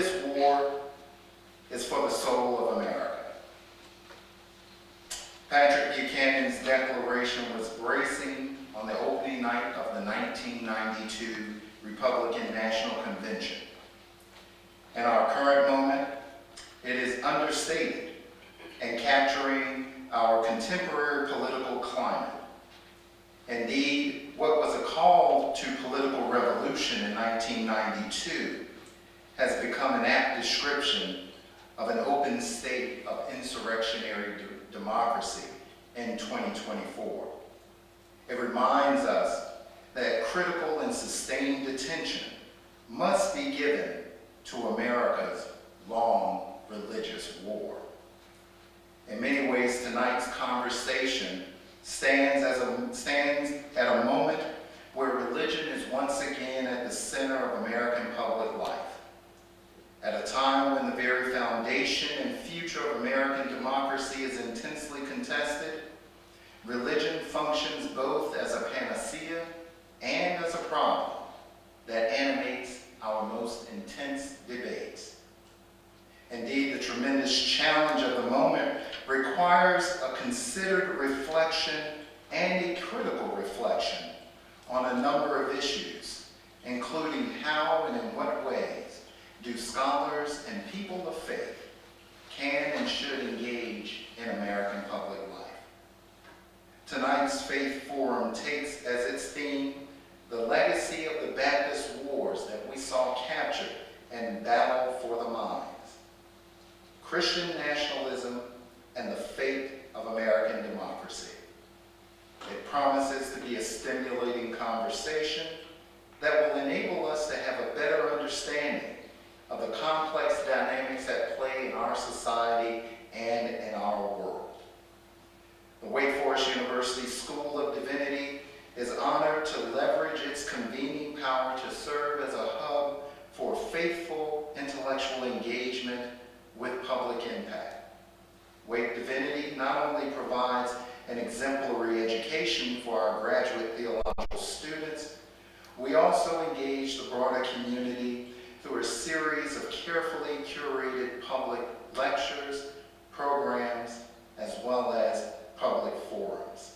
this war is for the soul of America. Patrick Buchanan's declaration was bracing on the opening night of the 1992 Republican National Convention. In our current moment, it is understated and capturing our contemporary political climate. Indeed, what was a call to political revolution in 1992 has become an apt description of an open state of insurrectionary democracy in 2024. It reminds us that critical and sustained attention must be given to America's long religious war. In many ways, tonight's conversation stands at a moment where religion is once again at the center of American public life. At a time when the very foundation and future of American democracy is intensely contested, religion functions both as a panacea and as a problem that animates our most intense debates. Indeed, the tremendous challenge of the moment requires a considered reflection and a critical reflection on a number of issues, including how and in what ways do scholars and people of faith can and should engage in American public life. Tonight's Faith Forum takes as its theme the legacy of the Baptist wars that we saw captured in Battle for the Minds, Christian nationalism, and the fate of American democracy. It promises to be a stimulating conversation that will enable us to have a better understanding of the complex dynamics at play in our society and in our world. The Wake Forest University School of Divinity is honored to leverage its convening power to serve as a hub for faithful intellectual engagement with public impact. Wake Divinity not only provides an exemplary education for our graduate theological students, we also engage the broader community through a series of carefully curated public lectures, programs, as well as public forums.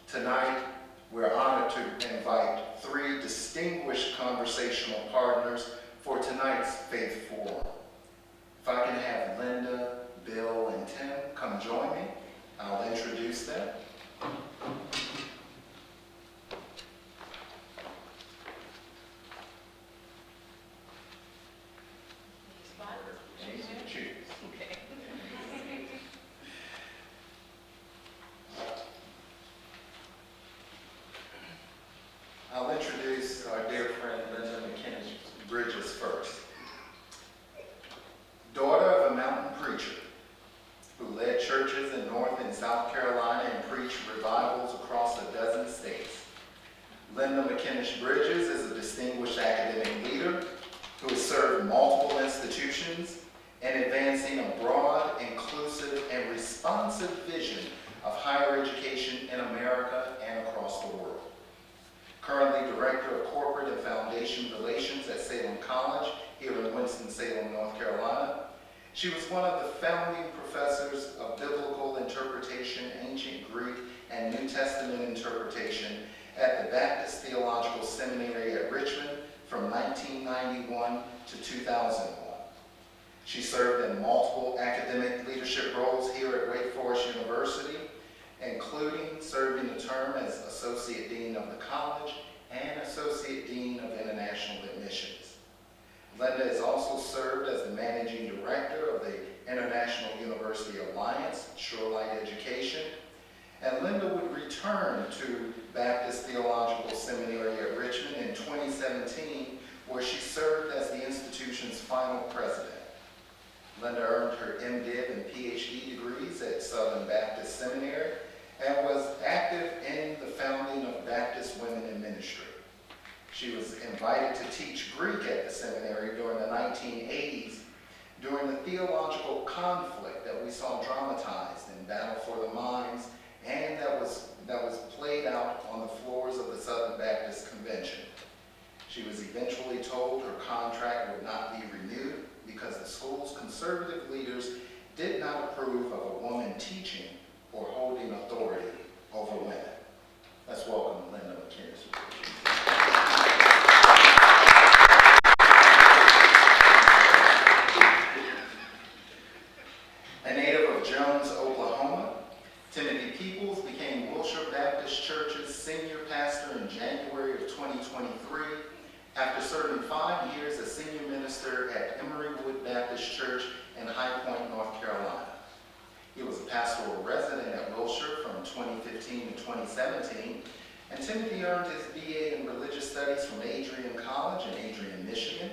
Tonight, we're honored to invite three distinguished conversational partners for tonight's Faith Forum. If I can have Linda, Bill, and Tim come join me, I'll introduce them. I'll introduce our dear friend Linda Bridges first. Daughter of a mountain preacher who led churches in North and South Carolina and preached revivals across a dozen states. Linda McKinnish Bridges is a distinguished academic leader who has served multiple institutions in advancing a broad, inclusive, and responsive vision of higher education in America and across the world. Currently Director of Corporate and Foundation Relations at Salem College here in Winston-Salem, North Carolina. She was one of the founding professors of biblical interpretation, ancient Greek, and New Testament interpretation at the Baptist Theological Seminary at Richmond from 1991 to 2001. She served in multiple academic leadership roles here at Wake Forest University, including serving a term as Associate Dean of the College and Associate Dean of International Admissions. Linda has also served as the Managing Director of the International University Alliance, Shorelight Education, and Linda would return to Baptist Theological Seminary at Richmond in 2017, where she served as the institution's final president. Linda earned her MDiv and PhD degrees at Southern Baptist Seminary and was active in the founding of Baptist Women in Ministry. She was invited to teach Greek at the seminary during the 1980s during the theological conflict that we saw dramatized in Battle for the Minds and that was played out on the floors of the Southern Baptist Convention. She was eventually told her contract would not be renewed because conservative leaders did not approve of a woman teaching or holding authority over women. Let's welcome Linda McKinney. A native of Jones, Oklahoma, Timothy Peoples became Wilshire Baptist Church's senior pastor in January of 2023 after serving 5 years as senior minister at Emerywood Baptist Church in High Point, North Carolina. He was a pastoral resident at Wilshire from 2015 to 2017, and Timothy earned his BA in Religious Studies from Adrian College in Adrian, Michigan.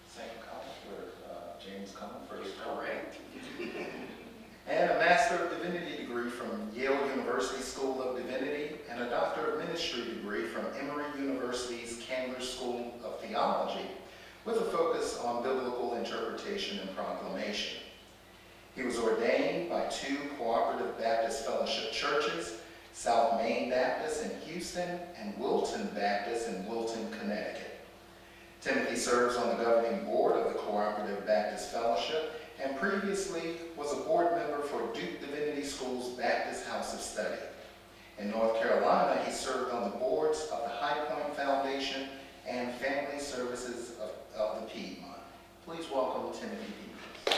Same college where James Common first. Correct. And a Master of Divinity degree from Yale University School of Divinity, and a Doctor of Ministry degree from Emory University's Candler School of Theology, with a focus on biblical interpretation and proclamation. He was ordained by 2 Cooperative Baptist Fellowship churches, South Main Baptist in Houston and Wilton Baptist in Wilton, Connecticut. Timothy serves on the governing board of the Cooperative Baptist Fellowship and previously was a board member for Duke Divinity School's Baptist House of Study. In North Carolina, he served on the boards of the High Point Foundation and Family Services of the Piedmont. Please welcome Timothy Peoples.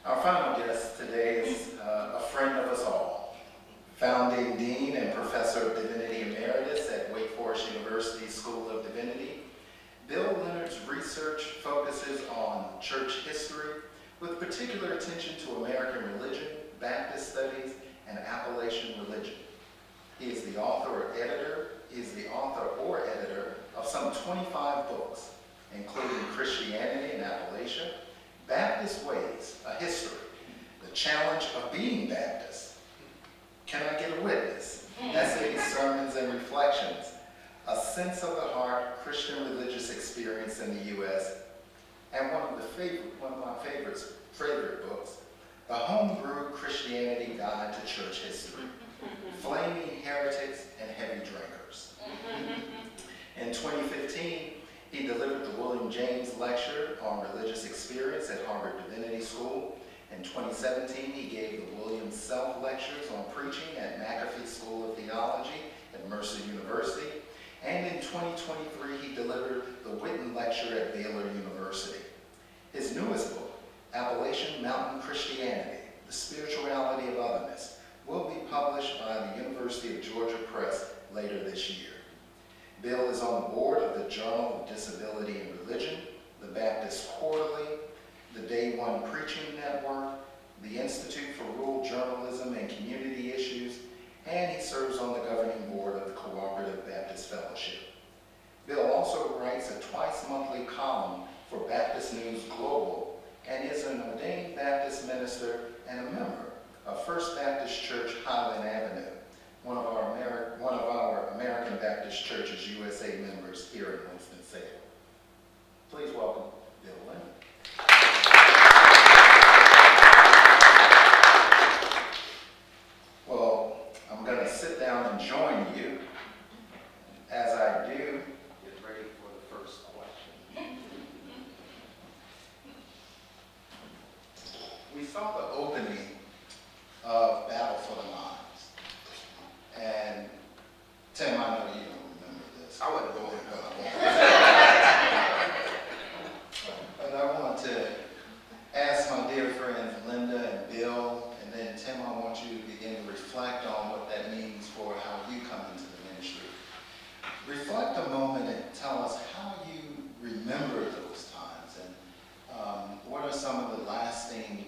Our final guest today is a friend of us all, founding Dean and Professor of Divinity Emeritus at Wake Forest University School of Divinity. Bill Leonard's research focuses on church history, with particular attention to American religion, Baptist studies, and Appalachian religion. He is the author or editor of some 25 books, including Christianity in Appalachia, Baptist Ways, a History, The Challenge of Being Baptist, Can I Get a Witness? Essays, Sermons, and Reflections, A Sense of the Heart, Christian Religious Experience in the U.S., and one of my favorite books, The Homebrew Christianity Guide to Church History, Flaming Heretics and Heavy Drinkers. In 2015, he delivered the William James Lecture on Religious Experience at Harvard Divinity School. In 2017, he gave the William Self Lectures on Preaching at McAfee School of Theology at Mercer University. And in 2023, he delivered the Witten Lecture at Baylor University. His newest book, Appalachian Mountain Christianity, The Spirituality of Otherness, will be published by the University of Georgia Press later this year. Bill is on the board of the Journal of Disability and Religion, the Baptist Quarterly, the Day One Preaching Network, the Institute for Rural Journalism and Community Issues, and he serves on the governing board of the Cooperative Baptist Fellowship. Bill also writes a twice-monthly column for Baptist News Global and is an ordained Baptist minister and a member of First Baptist Church Highland Avenue, one of our American Baptist Churches USA members here in Winston-Salem. Please welcome Bill Leonard. Well, I'm going to sit down and join you. As I do, get ready for the first question. We saw the opening of Battle for the Minds. And Tim, I know you don't remember this. I wouldn't go there, but I want to ask my dear friends Linda and Bill, and then Tim, I want you to begin to reflect on what that means for how you come into the ministry. Reflect a moment and tell us how you remember those times, and what are some of the lasting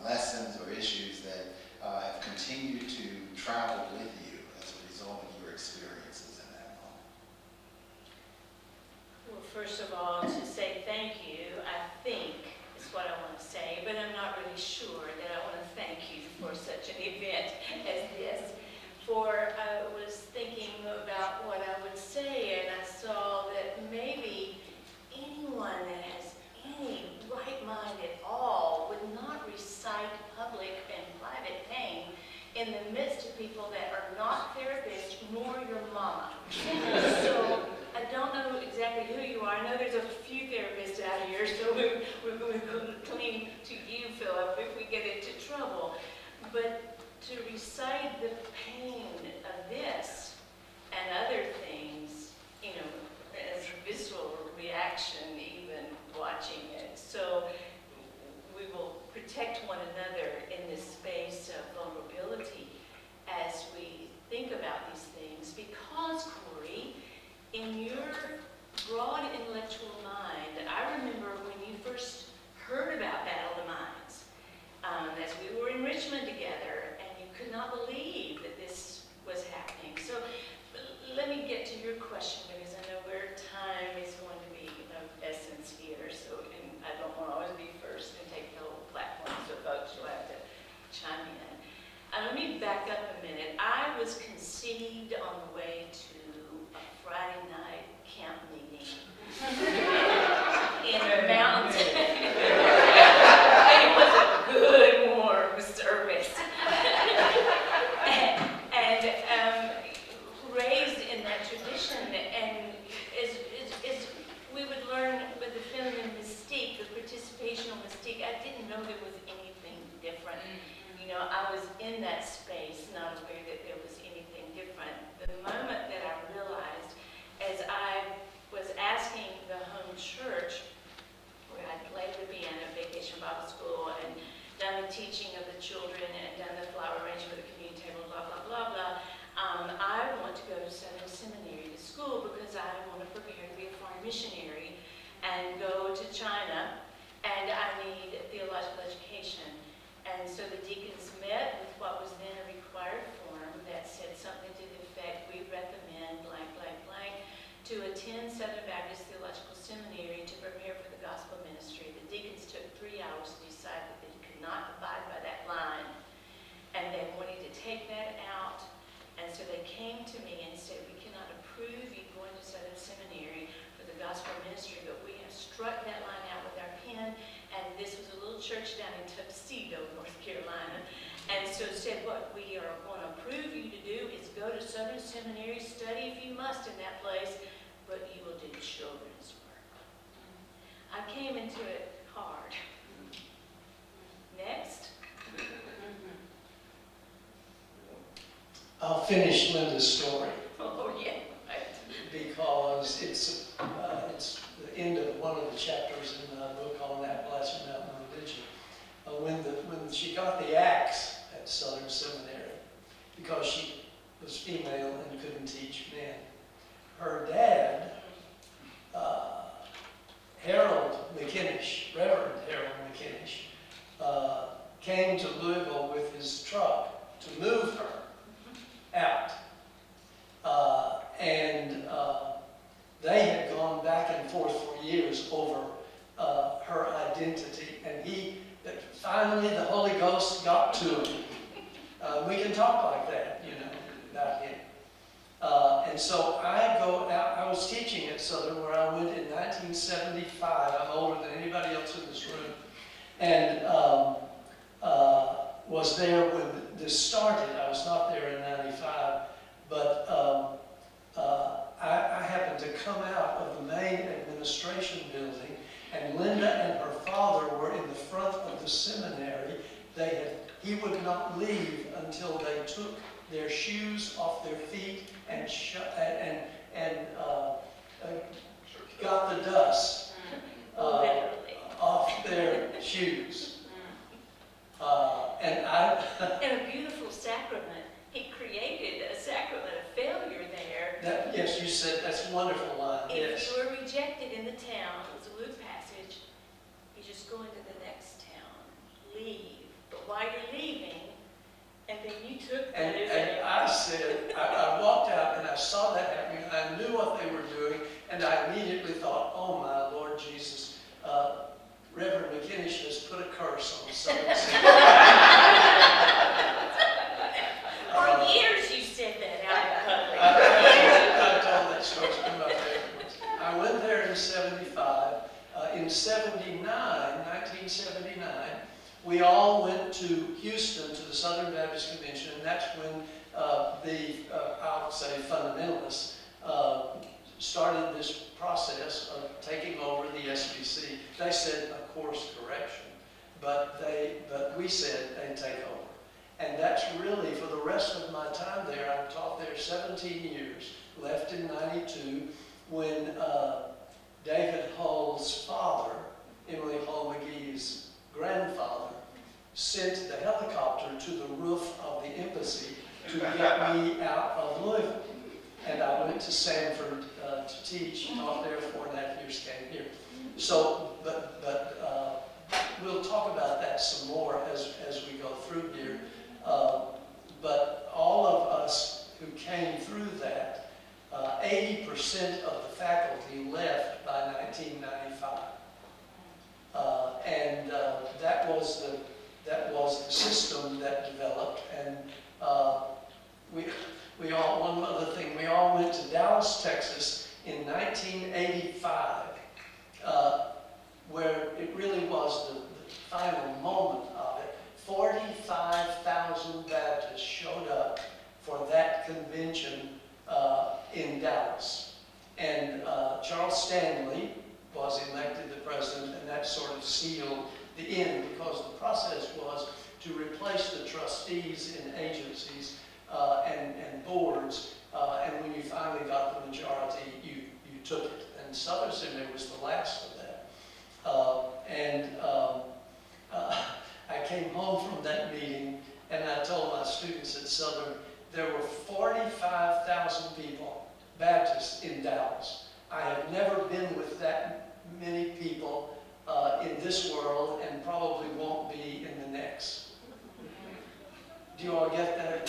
lessons or issues that have continued to travel with you as a result of your experiences in that moment? Well, first of all, to say thank you, I think is what I want to say, but I'm not really sure that I want to thank you for such an event as this. For I was thinking about what I would say, and I saw that maybe anyone that has any right mind at all would not recite public and private pain in the midst of people that are not therapists nor your mama. So here, so we're going to cling to you, Philip, if we get into trouble. But to recite the pain of this and other things, you know, as a visceral reaction, even watching it. So we will protect one another in this space of vulnerability as we think about these things, because, Corey, in your broad intellectual mind, I remember when you first heard about Battle of the Minds, as we were in Richmond together, and you could not believe that this was happening. So let me get to your question, because I know where time is going to be of essence here. So, and I don't want to always be first and take the whole platform, so folks, you'll have to chime in. Let me back up a minute. I was conceived on the way to a Friday night camp meeting in a mountain. It was a good, warm service. and raised in that tradition. And as we would learn with the feminine mystique, the participational mystique, I didn't know there was anything different. You know, I was in that space, not aware that there was anything different. The moment that I realized, as I was asking the home church, where I played the piano at Vacation Bible School and done the teaching of the children and done the flower arrangement of the community table, blah, blah, blah, blah, I want to go to Seminary to school because I want to prepare to be a foreign missionary and go to China, and I need theological education. And so the deacons met with what was then a required form that said something to the effect, we recommend blank, blank, blank, to attend Southern Baptist Theological Seminary to prepare for the gospel ministry. The deacons took 3 hours to decide that they could not abide by that line, and they wanted to take that out. And so they came to me and said, we cannot approve you going to Southern Seminary for the gospel ministry, but we have struck that line out with our pen. And this was a little church down in Tuxedo, North Carolina. And so said, what we are going to approve you to do is go to Southern Seminary, study if you must in that place, but you will do children's work. I came into it hard. Next. I'll finish Linda's story. Oh, yeah. Right. Because it's the end of one of the chapters in the book on Appalachian Mountain Religion. When she got the axe at Southern Seminary, because she was female and couldn't teach men, her dad, Harold McKinnish, Reverend Harold McKinnish, came to Louisville with his truck to move her out. They had gone back and forth for years over her identity, and finally the Holy Ghost got to him. We can talk like that, you know, about him. And so I go out. I was teaching at Southern, where I went in 1975. I'm older than anybody else in this room, and was there when this started. I was not there in 95, but I happened to come out of the main administration building, and Linda and her father were in the front of the seminary. He would not leave until they took their shoes off their feet and got the dust off their shoes. And a beautiful sacrament. He created a sacrament of failure there. Yes, you said that's a wonderful line. If you were rejected in the town, it was a Luke passage, you just go into the next town, leave. But while you're leaving, and then you took that and I said, I walked out and I saw that happening, and I knew what they were doing, and I immediately thought, oh my Lord Jesus, Reverend McKinnish has put a curse on Southern Seminary. For years you said that out in public. I told that story to my favorites. I went there in 75. In 1979, we all went to Houston to the Southern Baptist Convention, and that's when I'll say fundamentalists started this process of taking over the SBC. They but we said they'd take over. And that's really, for the rest of my time there, I taught there 17 years, left in 92, when David Hull's father, Emily Hull McGee's grandfather, sent the helicopter to the roof of the embassy to get me out of Louisville. And I went to Sanford to teach, taught there 4.5 years, came here. So, but we'll talk about that some more as we go through here. But all of us who came through that, 80% of the faculty left by 1995. And that was the system that developed. And we all, one other thing, we all went to Dallas, Texas in 1985, where it really was the final moment of it. 45,000 Baptists showed up for that convention in Dallas. And Charles Stanley was elected the president, and that sort of sealed the end, because the process was to replace the trustees in agencies and boards, and when you finally got the majority, you took it. And Southern Seminary was the last of that. I came home from that meeting, and I told my students at Southern, there were 45,000 people, Baptists, in Dallas. I have never been with that many people in this world, and probably won't be in the next. Do you all get that?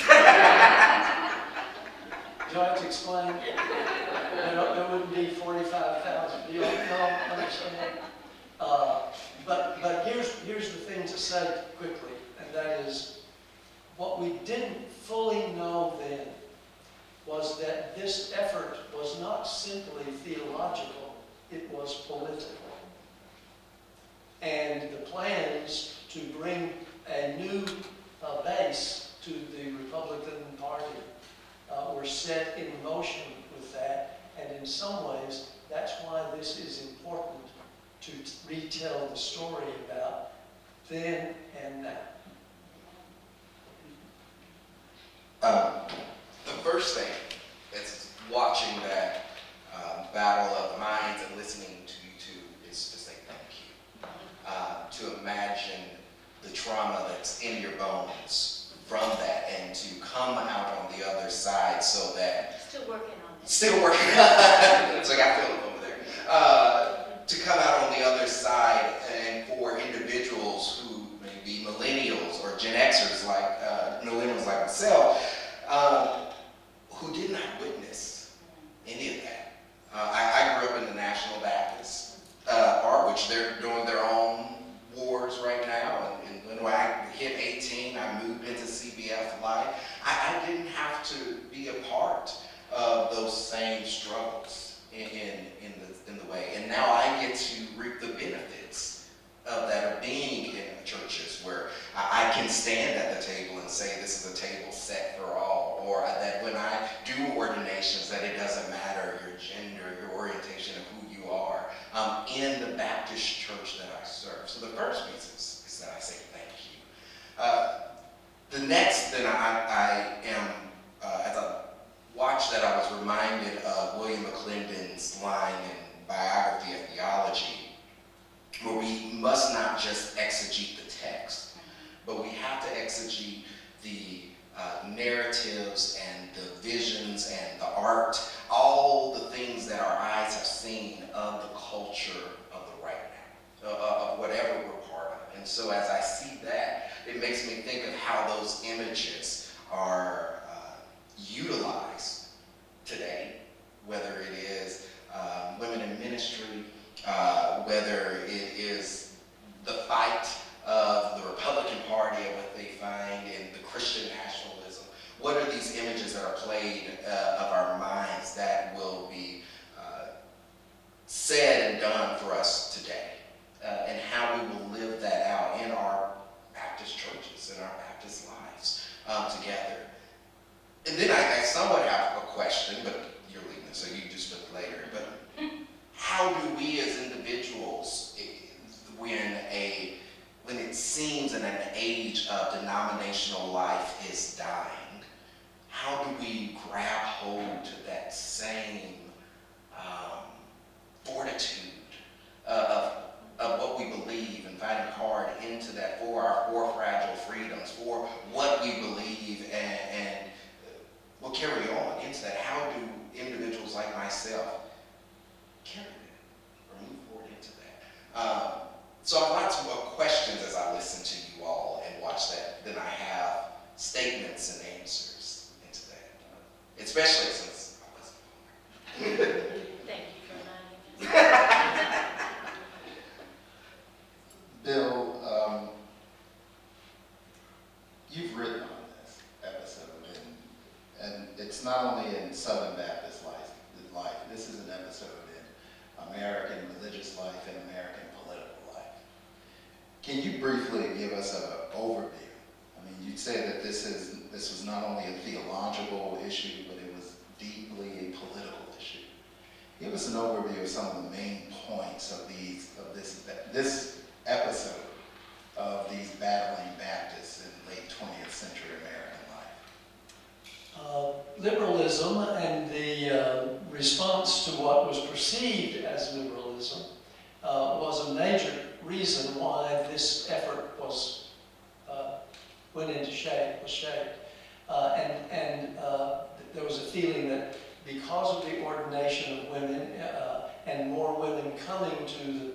Do I have to explain? There wouldn't be 45,000. Do you all understand? But here's the thing to say quickly, and that is, what we didn't fully know then was that this effort was not simply theological, it was political. And the plans to bring a new base to the Republican Party were set in motion with that. And in some ways, that's why this is important to retell the story about then and now. The first thing is watching that battle of minds and listening to you two is to say thank you. To imagine the trauma that's in your bones from that, and to come out on the other side so that... Still working on it. Still working on it. It's like I feel it over there. To come out on the other side, and for individuals who may be millennials or Gen Xers like millennials like myself, who did not witness any of that. I grew up in the National Baptist part, which they're doing their own wars right now. And when I hit 18, I moved into CBF life. I didn't have to be a part of those same struggles in the way. And now I get to reap the benefits of that, of being in churches where I can stand at the table and say this is a table set for all, or that when I do ordinations that it doesn't matter your gender, your orientation, of who you are, in the Baptist church that I serve. So the first piece is that I say thank you. The next thing I am, as I watched that, I was reminded of William McClendon's line in Biography of Theology, where we must not just exegete the text, but we have to exegete the narratives and the visions and the art, all the things that our eyes have seen of the culture of the right now, of whatever we're part of. And so as I see that, it makes me think of how those images are utilized today, whether it is women in ministry, whether it is the fight of the Republican Party and what they find in the Christian nationalism. What are these images that are played of our minds that will be said and done for us today? And how we will live that out in our Baptist churches, in our Baptist lives together. And then I somewhat have a question, but you're leaving, so you just fortitude of what we believe and finding hard into that for our four fragile freedoms, for what we believe, and we'll carry on into that. How do individuals like myself carry that or move forward into that? So I have lots more questions as I listen to you all and watch that than I have statements and answers into that, especially since I wasn't born. Thank you for reminding us. Bill, you've written on this episode, and it's not only in Southern Baptist life. This is an episode in American religious life and American political life. Can you briefly give us an overview? I mean, you'd say that this was not only a theological issue, but it was deeply a political issue. Give us an overview of some of the main points of this episode of these battling Baptists in late 20th century American life. Liberalism and the response to what was perceived as liberalism was a major reason why this effort was went into shape, was shaped. There was a feeling that because of the ordination of women and more women coming to the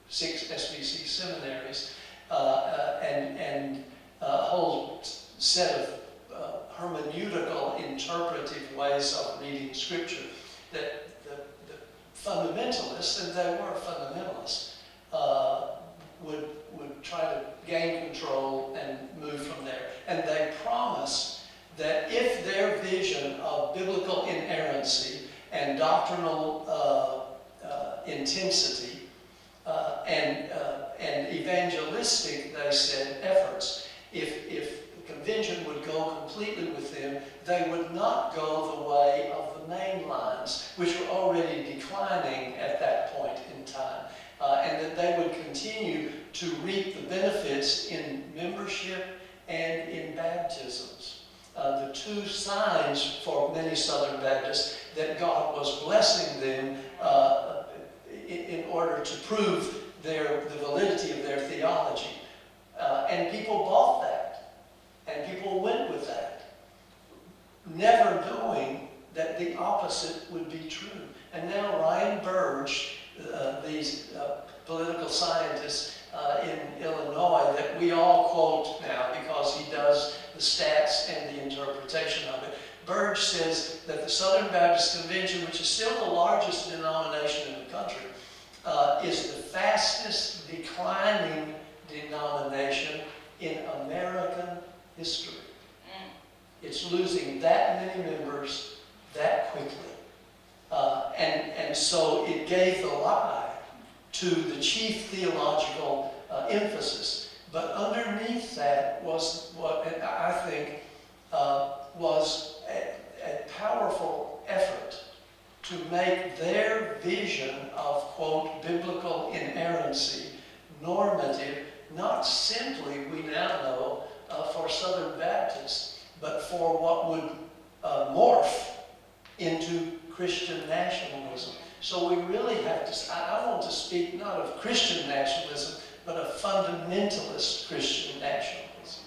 6 SBC seminaries and a whole set of hermeneutical, interpretive ways of reading Scripture, that the fundamentalists, and they were fundamentalists, would try to gain control and move from there. And they promised that if their vision of biblical inerrancy and doctrinal intensity and evangelistic, they said, efforts, if the convention would go completely with them, they would not go the way of the main lines, which were already declining at that point in time, and that they would continue to reap the benefits in membership and in baptisms. The two signs for many Southern Baptists that God was blessing them in order to prove the validity of their theology. And people bought that, and people went with that, never knowing that the opposite would be true. And now Ryan Burge, these political scientists in Illinois that we all quote now because he does the stats and the interpretation of it. Burge says that the Southern Baptist Convention, which is still the largest denomination in the country, is the fastest declining denomination in American history. It's losing that many members that quickly. And so it gave the lie to the chief theological emphasis. But underneath that was what I think was a powerful effort to make their vision of, quote, biblical inerrancy normative, not simply, we now know, for Southern Baptists, but for what would morph into Christian nationalism. So we really have to, I want to speak not of Christian nationalism, but of fundamentalist Christian nationalism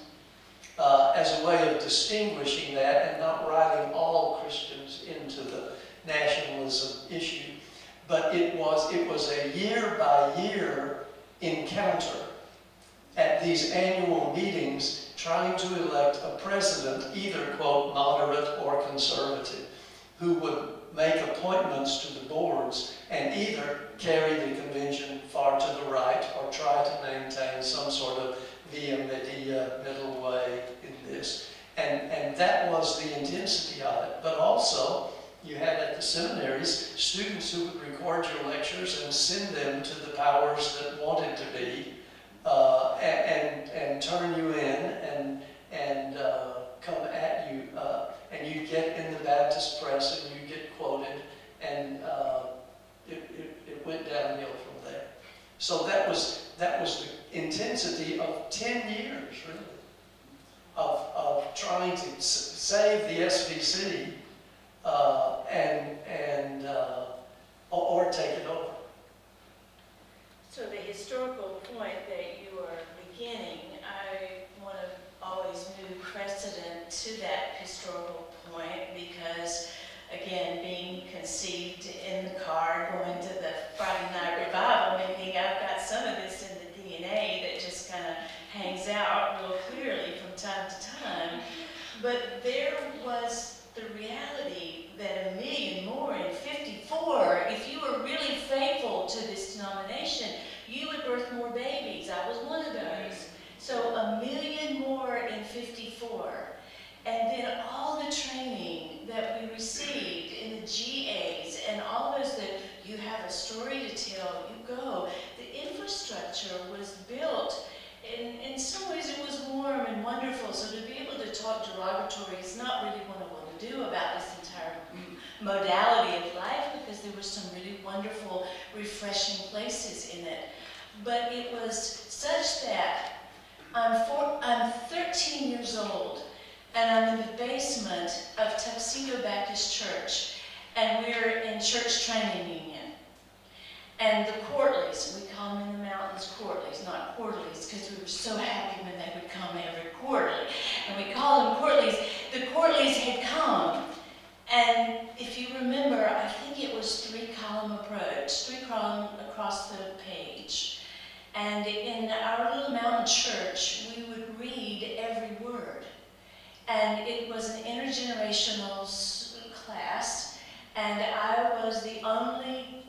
as a way of distinguishing that and not writing all Christians into the nationalism issue. But it was a year-by-year encounter at these annual meetings trying to elect a president, either, quote, moderate or conservative, who would make appointments to the boards and either carry the convention far to the right or try to maintain some sort of via media middle way in this. And that was the intensity of it. But also, you had at the seminaries students who would record your lectures and send them to the powers that wanted to be, and turn you in and come at you, and you get in the Baptist press and you get quoted, and it went downhill from there. So that was the intensity of 10 years, really, of trying to save the SBC or take it over. car going to the Friday night revival meeting. I've got some of this in the DNA that just kind of hangs out real clearly from time to time. But there was the reality that 1 million more in 54, if you were really faithful to this denomination, you would birth more babies. I was one of those. So 1 million more in 54. And then all the training that we received in the GAs and all those that you have a story to tell, you go. The infrastructure was built. In some ways it was warm and wonderful, so to be able to talk derogatory is not really what I want to do about this entire modality of life, because there were some really wonderful, refreshing places in it. But it was such that I'm 13 years old, and I'm in the basement of Tuxedo Baptist Church, and we're in church training union. And the Courtleys, we call them in the mountains Courtleys, not Quarterlies, because we were so happy when they would come every quarterly. And we call them Courtleys. The Courtleys had come, and if you remember, I think it was 3-column approach, 3-column across the page. And in our little mountain church, we would read every word. And it was an intergenerational class, and I was the only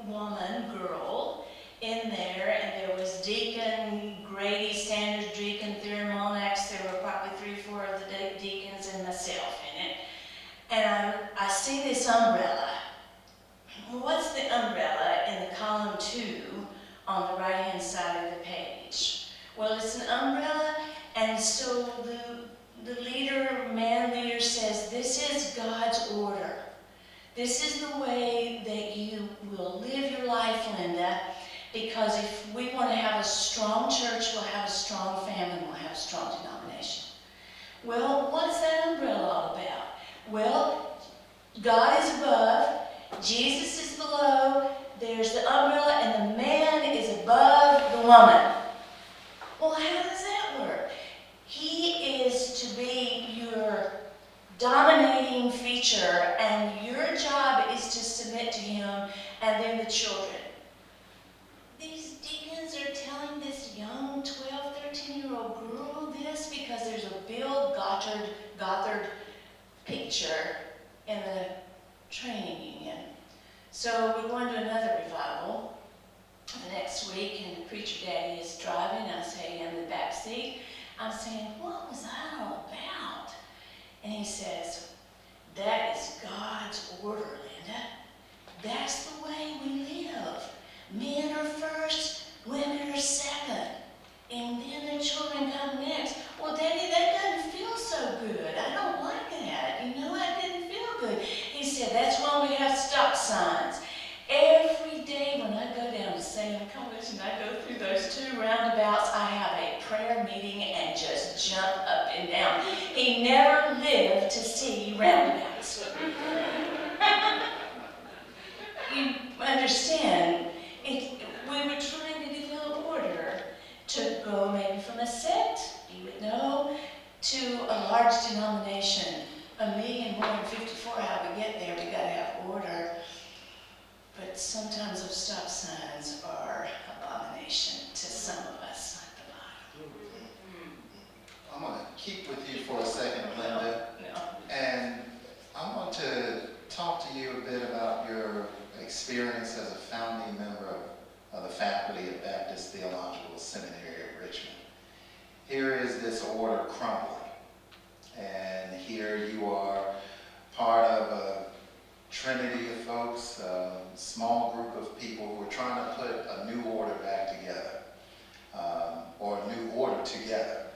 girl in there, and there was Deacon Grady, Standard Deacon, Theomonax. There were probably 3 or 4 of the deacons and myself in it. And I see this umbrella. Well, what's the umbrella in the column 2 on the right-hand side of the page? Well, it's an umbrella, and so the leader, man leader says, this is God's order. This is the way that you will live your life, Linda, because if we want to have a strong church, we'll have a strong family, we'll have a strong denomination. Well, what's that umbrella all about? Well, God is above, Jesus is below, there's the umbrella, and the man is above the woman. Well, how does that work? He is to be your dominating feature, and your job is to submit to him, and then the children. These deacons are telling this young 12, 13-year-old girl this because there's a Bill Gothard picture in the training union. So we're going to another revival the next week, and the preacher daddy is driving. I say in the back seat, I'm saying, what was that all about? And he says, that is God's order, Linda. That's the way we live. Men are first, women are second, and then the children come next. Well, Daddy, that doesn't feel so good. I don't like that. You know, that didn't feel good. He said, that's why we have stop signs. Every day when I go down to Salem College and I go through those 2 roundabouts, I have a prayer meeting and just jump up and down. He never lived to see roundabouts. You understand, we were trying to develop order to go maybe from a sect, you would know, to a large denomination. 1 million more than 54, how we get there, we got to have order. But sometimes those stop signs are abomination to some of us, not the bottom. I'm going to keep with you for a second, Linda. No. And I want to talk to you a bit about your experience as a founding member of the faculty of Baptist Theological Seminary at Richmond. Here is this order crumbling, and here you are part of a trinity of folks, a small group of people who are trying to put a new order back together, or a new order together.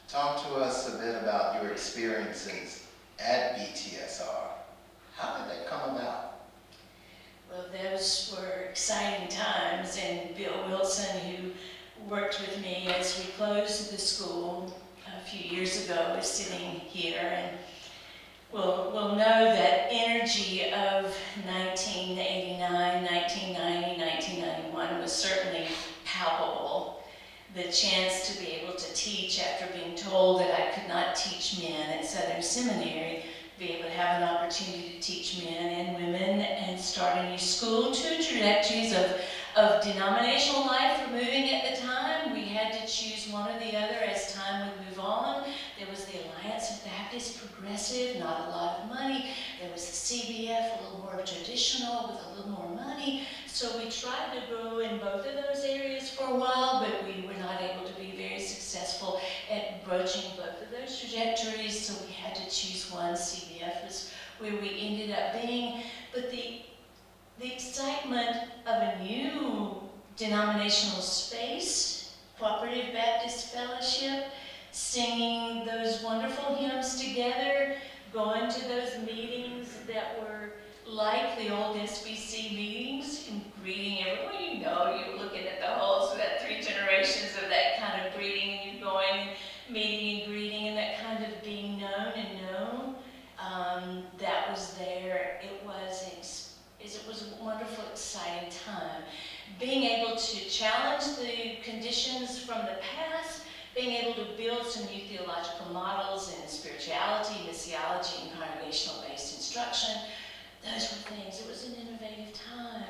Talk to us a bit about your experiences at BTSR. How did that come about? Well, those were exciting times, and Bill Wilson, who worked with me as we closed the school a few years ago, is sitting here, and we'll know that energy of 1989, 1990, 1991 was certainly palpable. The chance to be able to teach after being told that I could not teach men at Southern Seminary be able to have an opportunity to teach men and women and start a new school. Two trajectories of denominational life were moving at the time. We had to choose one or the other as time would move on. There was the Alliance of Baptist Progressive, not a lot of money. There was the CBF, a little more traditional with a little more money. So we tried to grow in both of those areas for a while, but we were not able to be very successful at broaching both of those trajectories, so we had to choose one. CBF was where we ended up being. But the excitement of a new denominational space, Cooperative Baptist Fellowship, singing those wonderful hymns together, going to those meetings that were like the old SBC meetings, and greeting everyone. You know, you're looking at the whole, so that 3 generations of that kind of greeting, and you're going and meeting and greeting, and that kind of being known and known. That was there. It was a wonderful, exciting time. Being able to challenge the conditions from the past, being able to build some new theological models in spirituality, missiology, and congregational-based instruction. Those were things. It was an innovative time.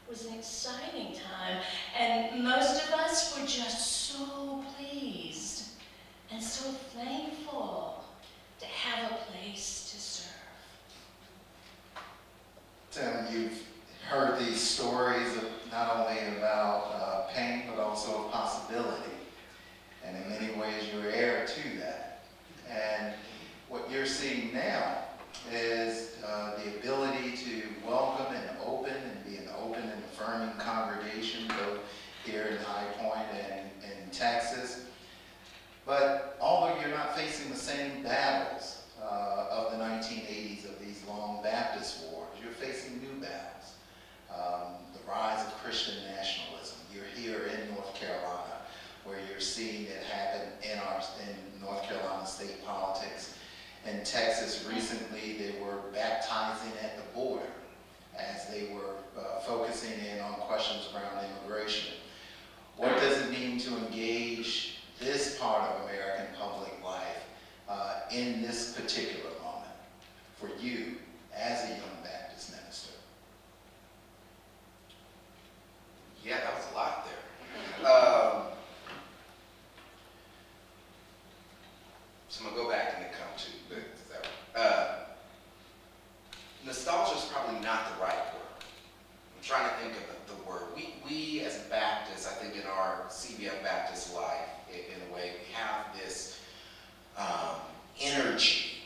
It was an exciting time. And most of us were just so pleased and so thankful to have a place to serve. Tim, you've heard these stories of not only about pain, but also of possibility. And in many ways, you're heir to that. And what you're seeing now is the ability to welcome and open and be an open and affirming congregation, both here in High Point and in Texas. But although you're not facing the same battles of the 1980s, of these long Baptist wars, you're facing new battles. The rise of Christian nationalism. You're here in North Carolina, where you're seeing it happen in North Carolina state politics. In Texas recently, they were baptizing at the border as they were focusing in on questions around immigration. What does it mean to engage this part of American public life in this particular moment for you as a young Baptist minister? Yeah, that was a lot there. So I'm going to go back and then come to nostalgia is probably not the right word. I'm trying to think of the word. We as Baptists, I think in our CBF Baptist life, in a way, we have this energy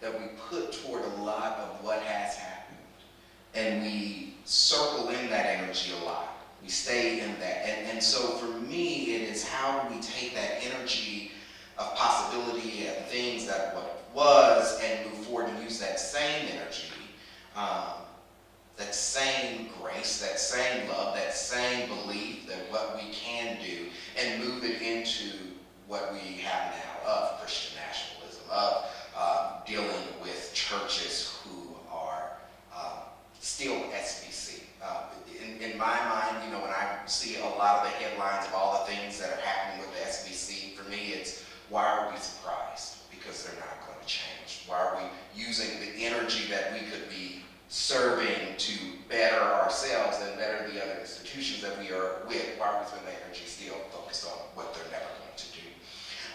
that we put toward a lot of what has happened. And we circle in that energy a lot. We stay in that. And so for me, it is how do we take that energy of possibility and things that what it was and move forward and use that same energy, that same grace, that same love, that same belief that what we can do and move it into what we have now of Christian nationalism, of dealing with churches who are still SBC. In my mind, you know, when I see a lot of the headlines of all the things that are happening with the SBC, for me it's, why are we surprised? Because they're not going to change. Why are we using the energy that we could be serving to better ourselves and better the other institutions that we are with? Why are we spending that energy still focused on what they're never going to do?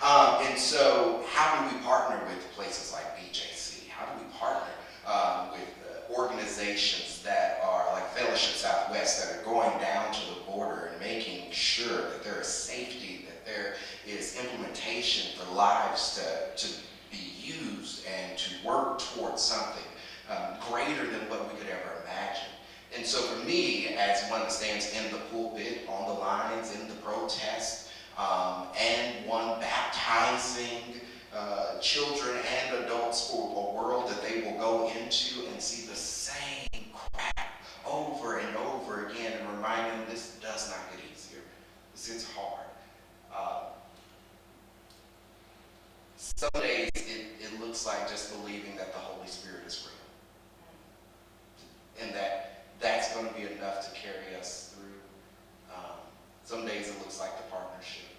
And so how do we partner with places like BJC? How do we partner with organizations that are like Fellowship Southwest that are going down to the border and making sure that there is safety, that there is implementation for lives to be used and to work towards something greater than what we could ever imagine. And so for me, as one that stands in the pulpit, on the lines, in the protest, and one baptizing children and adults for a world that they will go into and see the same crap over and over again, and remind them this does not get easier. It's hard. Some days it looks like just believing that the Holy Spirit is real, and that's going to be enough to carry us through. Some days it looks like the partnership.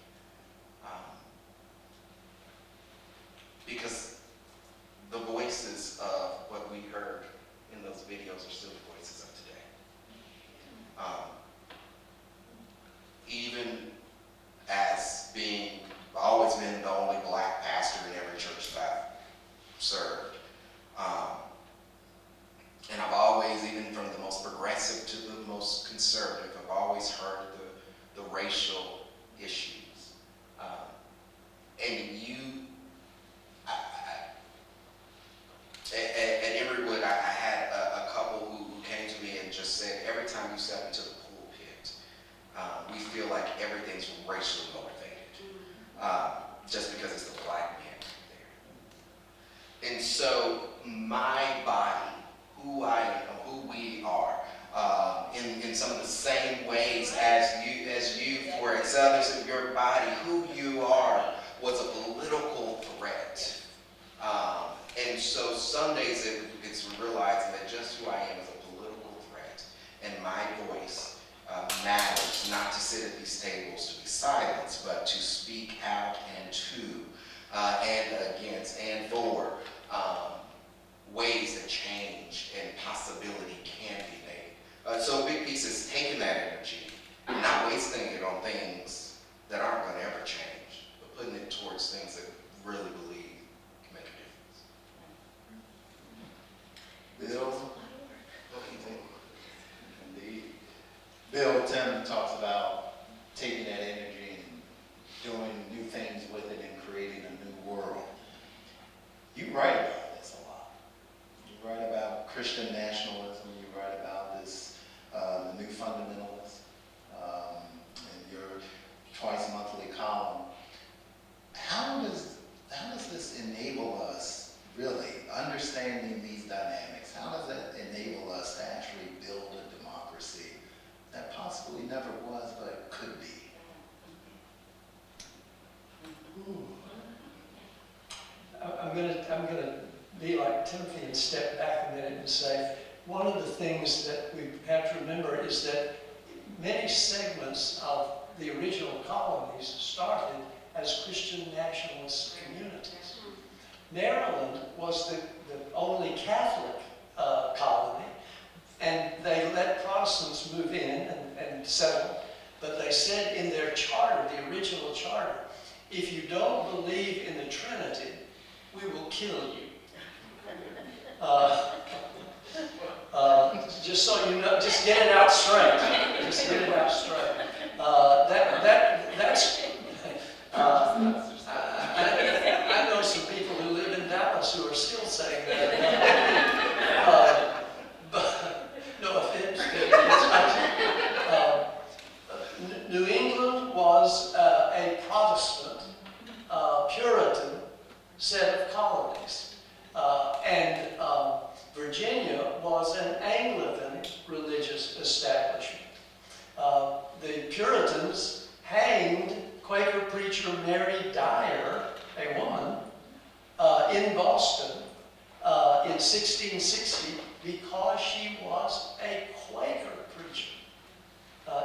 Because the voices of conservative, have always heard the racial issues. And you, at Emorywood, I had a couple who came to me and just said, every time you step into the pulpit, we feel like everything's racially motivated, just because it's the black man there. And so my body, who I am, who we are, in some of the same ways as you, for others of your body, who you are was a political threat. And so some days it's realizing that just who I am is a political threat, and my voice matters, not to sit at these tables to be silenced, but to speak out and to, and against, and for ways that change and possibility can be made. So a big piece is taking that energy and not wasting it on things that aren't going to ever change, but putting it towards things that really believe can make a difference. Bill? What do you think? Indeed. Bill, Tim talks about taking that energy and doing new things with it and creating a new world. You write about this a lot. You write about Christian nationalism. You write about this, the new fundamentalists, in your twice monthly column. How does this enable us, really, understanding these dynamics? How does it enable us to actually build a democracy that possibly never was, but could be? I'm gonna be like Timothy and step back a minute and say, one of the things that we have to remember is that many segments of the original colonies started as Christian nationalist communities. Maryland was the only Catholic colony, and they let Protestants move in and settle, but they said in their charter, the original charter, if you don't believe in the Trinity, we will kill you. Just so you know, just get it out straight. Just get it out straight. That's. I know some people who live in Dallas who are still saying that. But no offense. New England was a Protestant, Puritan set of colonies, and Virginia was an Anglican religious establishment. The Puritans hanged Quaker preacher Mary Dyer, a woman, in Boston in 1660 because she was a Quaker preacher.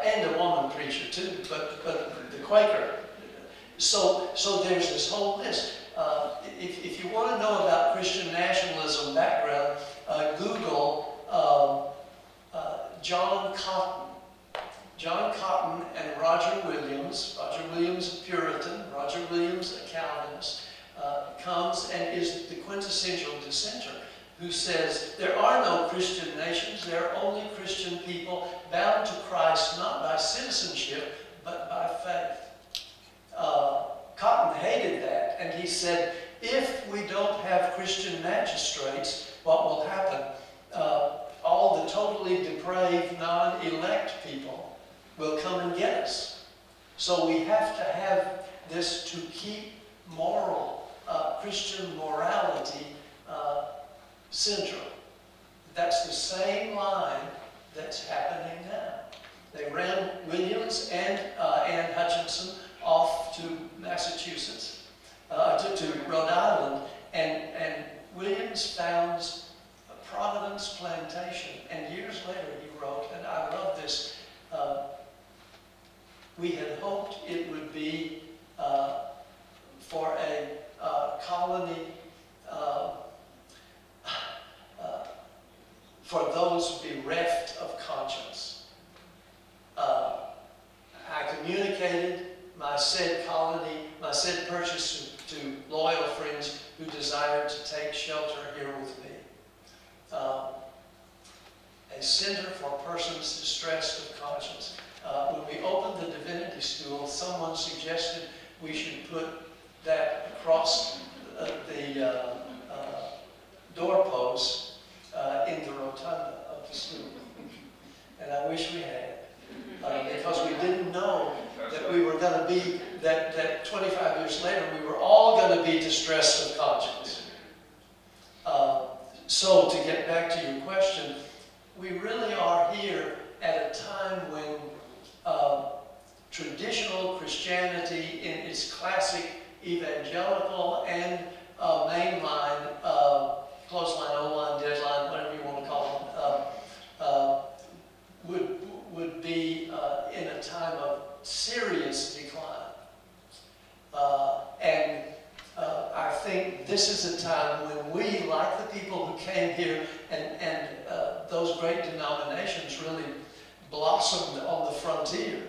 And a woman preacher too, but the Quaker. So there's this whole list. If you want to know about Christian nationalism background, Google John Cotton. John Cotton and Roger Williams a Puritan, Roger Williams a Calvinist, comes and is the quintessential dissenter who says there are no Christian nations, there are only Christian people bound to Christ not by citizenship but by faith. Cotton hated that, and he said, if we don't have Christian magistrates, what will happen? All the totally depraved, non-elect people will come and get us. So we have to have this to keep moral, Christian morality central. That's the same line that's happening now. They ran Williams and Anne Hutchinson off to Massachusetts, to Rhode Island, and Williams founds Providence Plantation. And years later he wrote, and I love this, we had hoped it would be for a colony for those bereft of conscience. I communicated my said colony, my said purchase to loyal friends who desired to take shelter here with me. A a center for persons distressed of conscience. When we opened the Divinity School, someone suggested we should put that across the doorpost in the rotunda of the school. And I wish we had, because we didn't know that we were going to be, that 25 years later, we were all going to be distressed of conscience. So to get back to your question, we really are here at a time when traditional Christianity in its classic evangelical and mainline, clothesline, O-line, deadline, whatever you want to call them, would be in a time of serious decline. I think this is a time when we, like the people who came here, and those great denominations really blossomed on the frontier.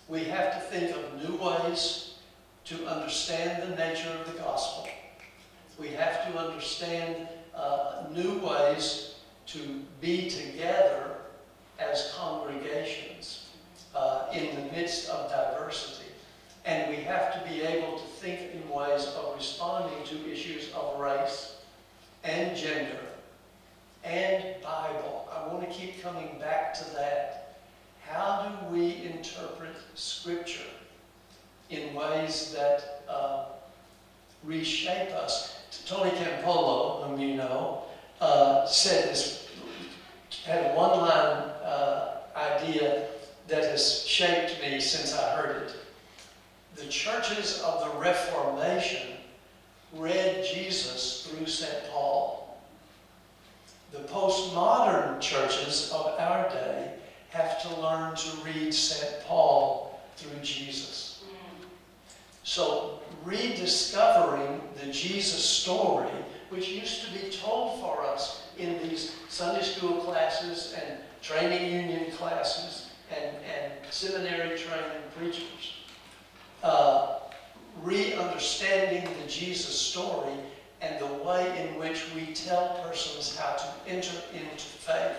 We have to think of new ways to understand the nature of the gospel. We have to understand new ways to be together as congregations in the midst of diversity. And we have to be able to think in ways of responding to issues of race and gender and Bible. I want to keep coming back to that. How do we interpret Scripture in ways that reshape us? Tony Campolo, whom you know, said this, had a one-line idea that has shaped me since I heard it. The churches of the Reformation read Jesus through St. Paul. The postmodern churches of our day have to learn to read St. Paul through Jesus. So rediscovering the Jesus story, which used to be told for us in these Sunday school classes and training union classes and seminary training preachers. Re-understanding the Jesus story and the way in which we tell persons how to enter into faith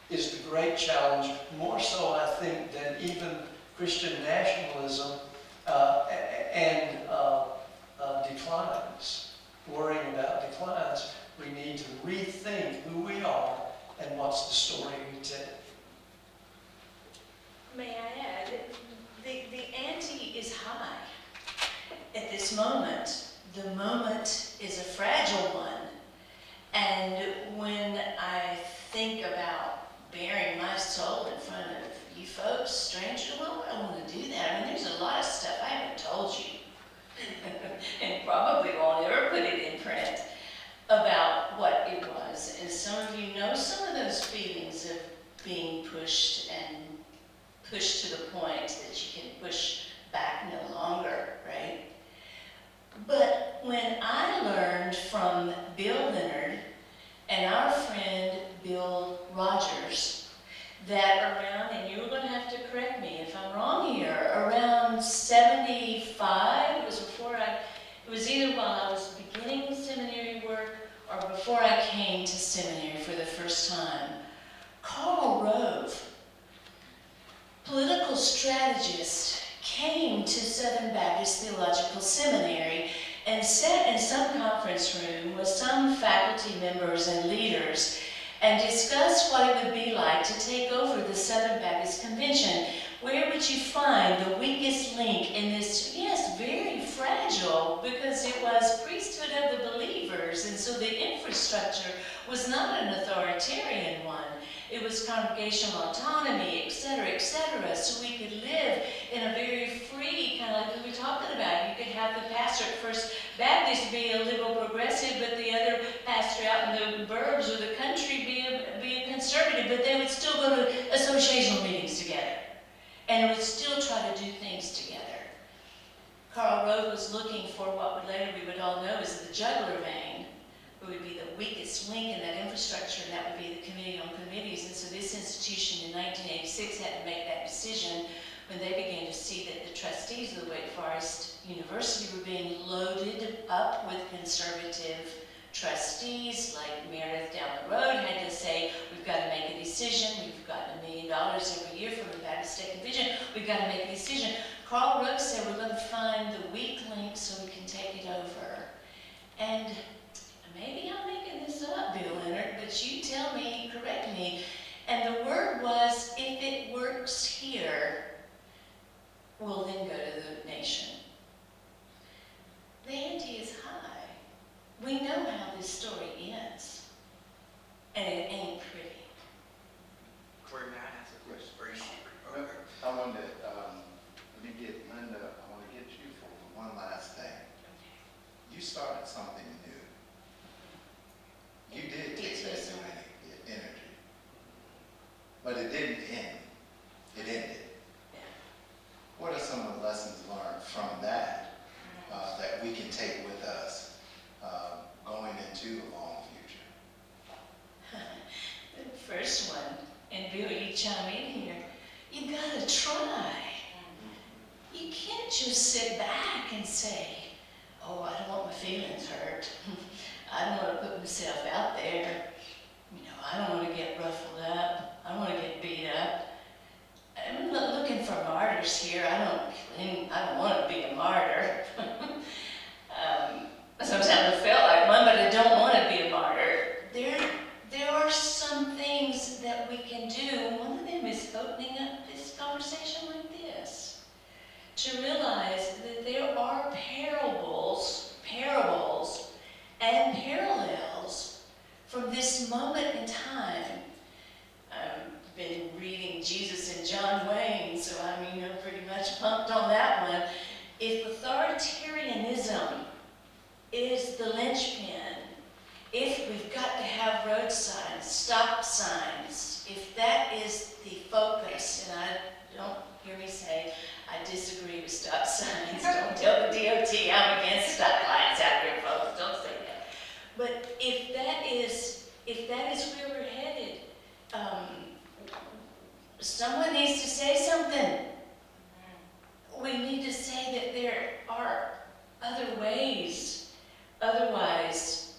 is the great challenge, more so I think than even Christian nationalism and declines, worrying about declines. We need to rethink who we are and what's the story we tell. May I add, the ante is high at this moment. The moment is a fragile one. And when I think about bearing my soul in front of you folks, strangers, well, I don't want to do that. I mean, there's a lot of stuff I haven't told you and probably won't ever put it in print about what it was. And some of you know some of those feelings of being pushed and pushed to the point that you can push back no longer, right? But when I learned from Bill Leonard and our friend Bill Rogers that around, and you're going to have to correct me if I'm wrong here, around 75, it was either while I was beginning seminary work or before I came to seminary for the first time, Karl Rove, political strategist, came to Southern Baptist Theological Seminary and sat in some conference room with some faculty members and leaders and discussed what it would be like to take over the Southern Baptist Convention. Where would you find the weakest link in this, yes, very fragile, because it was priesthood of the believers, and so the infrastructure was not an authoritarian one. It was congregational autonomy, etc., so we could live in a very free, kind of like we were talking about. You could have the pastor at First Baptist be a liberal progressive, but the other pastor out in the burbs or the country be a conservative, but they would still go to associational meetings together and would still try to do things together. Karl Rove was looking for what later we would all know as the jugular vein, who would be the weakest link in that infrastructure, and that would be the Committee on Committees. And so this institution in 1986 had to make that decision when they began to see that the trustees of the Wake Forest University were being loaded up with conservative trustees like Meredith down the road had to say, we've got to make a decision. We've gotten $1 million every year from the Baptist State Convention. We've got to make a decision. Carl Rooks said, we're going to find the weak link so we can take it over. And maybe I'm making this up, Bill Leonard, but you tell me, correct me. And the word was, if it works here, we'll then go to the nation. The ante is high. We know how this story ends, and it ain't pretty. Corey, may I ask a question? Or you Well, I wanted to, let me get Linda, I want to get you for one last thing. You started something new. You did take that new energy. But it didn't end. It ended. Yeah. What are some of the lessons learned from that that we can take with us going into the long future? The first one, and Bill, you chime in here, you gotta try. You can't just sit back and say, oh, I don't want my feelings hurt. I don't want to put myself out there. You know, I don't want to get ruffled up. I don't want to get beat up. I'm not looking for martyrs here. I don't want to be a martyr. Sometimes I felt like one, but I don't want to be a martyr. There are some things that we can do. One of them is opening up this conversation like this, to realize that there are parables and parallels from this moment in time. I've been reading Jesus and John Wayne, so I'm pretty much pumped on that one. If authoritarianism is the linchpin, if we've got to have road signs, stop signs, if that is the focus, and I don't hear me say I disagree with stop signs, don't tell the DOT I'm against stoplights out here, folks, don't say that. But if that is where we're headed, someone needs to say something. We need to say that there are other ways. Otherwise,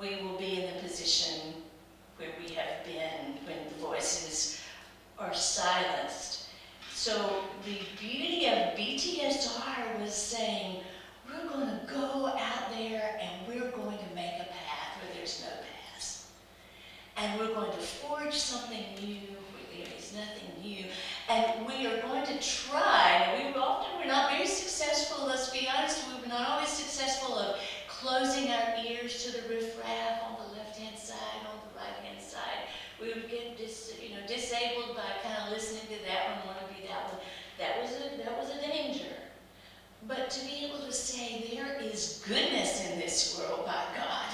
we will be in the position where we have been when the voices are silenced. So the beauty of BTSR was saying, we're going to go out there and we're going to make a path where there's no path. And we're going to forge something new where there is nothing new. And we are going to try. Now, we're not very successful, let's be honest, we're not always successful of closing our ears to the riffraff on the left-hand side, on the right-hand side. We would get disabled by kind of listening to that one, want to be that one. That was a danger. But to be able to say there is goodness in this world, by God,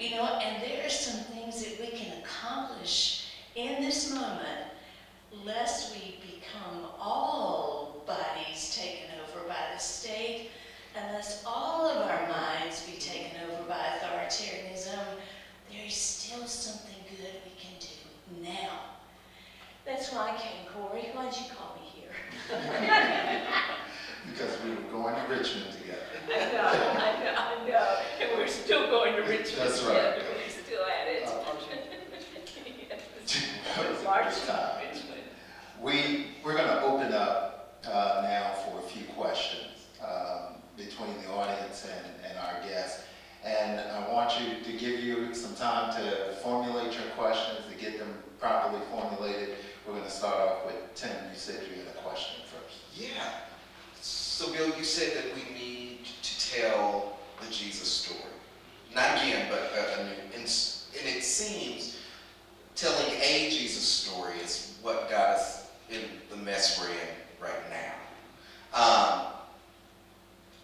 and there are some things that we can accomplish in this moment, lest we become all bodies taken over by the state, unless all of our minds be taken over by authoritarianism. There is still something good we can do now. That's why I came, Corey. Why'd you call me here? Because we were going to Richmond together. I know. And we're still going to Richmond. That's right. Together. We're still at it. That was a March good time. to Richmond. We're going to open up now for a few questions between the audience and our guests. And I want to give you some time to formulate your questions, to get them properly formulated. We're going to start off with Tim. You said you had a question first. Yeah. So, Bill, you said that we need to tell the Jesus story. Not again, but and it seems telling a Jesus story is what got us in the mess we're in right now.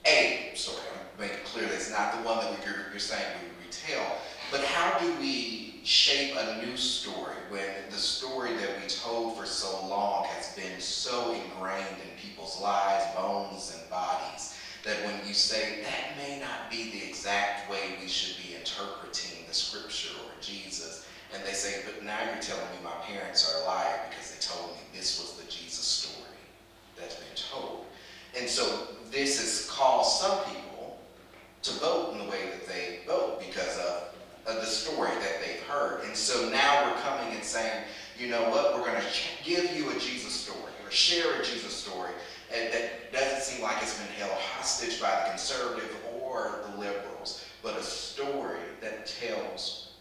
A story. I'm make it clear that it's not the one that you're saying we retell, but how do we shape a new story when the story that we told for so long has been so ingrained in people's lives, bones, and bodies, that when you say that may not be the exact way we should be interpreting the scripture or Jesus, and they say, but now you're telling me my parents are a liar because they told me this was the Jesus story that's been told. And so this has caused some people to vote in the way that they vote because of the story that they've heard. And so now we're coming and saying, you know what, we're going to give you a Jesus story or share a Jesus story that doesn't seem like it's been held hostage by the conservative or the liberals, but a story that tells,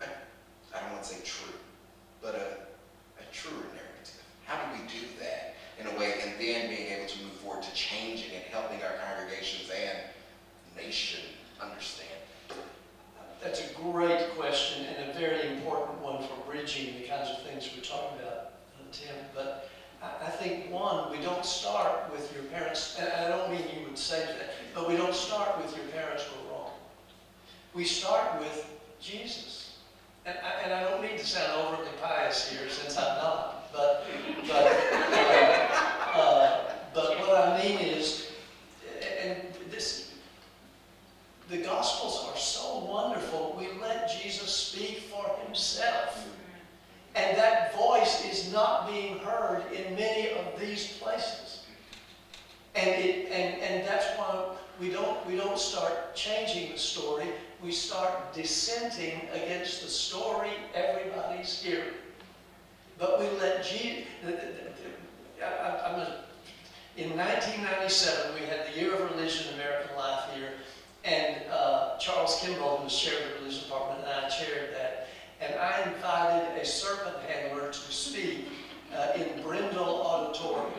I don't want to say true, but a truer narrative. How do we do that in a way, and then being able to move forward to changing and helping our congregations and nation understand? That's a great question and a very important one for bridging the kinds of things we're talking about, Tim. But I think, one, we don't start with your parents, and I don't mean you would say that, but we don't start with your parents were wrong. We start with Jesus. And I don't mean to sound overly pious here, since I'm not, but what I mean is, and this, the Gospels are so wonderful. We let Jesus speak for himself. And that voice is not being heard in many of these places. And that's why we don't start changing the story. We start dissenting against the story everybody's hearing. But we let Jesus. In 1997, we had the Year of Religion in American Life here, and Charles Kimball, who was chair of the religion department, and I chaired that. And I invited a serpent handler to speak in Brindle Auditorium.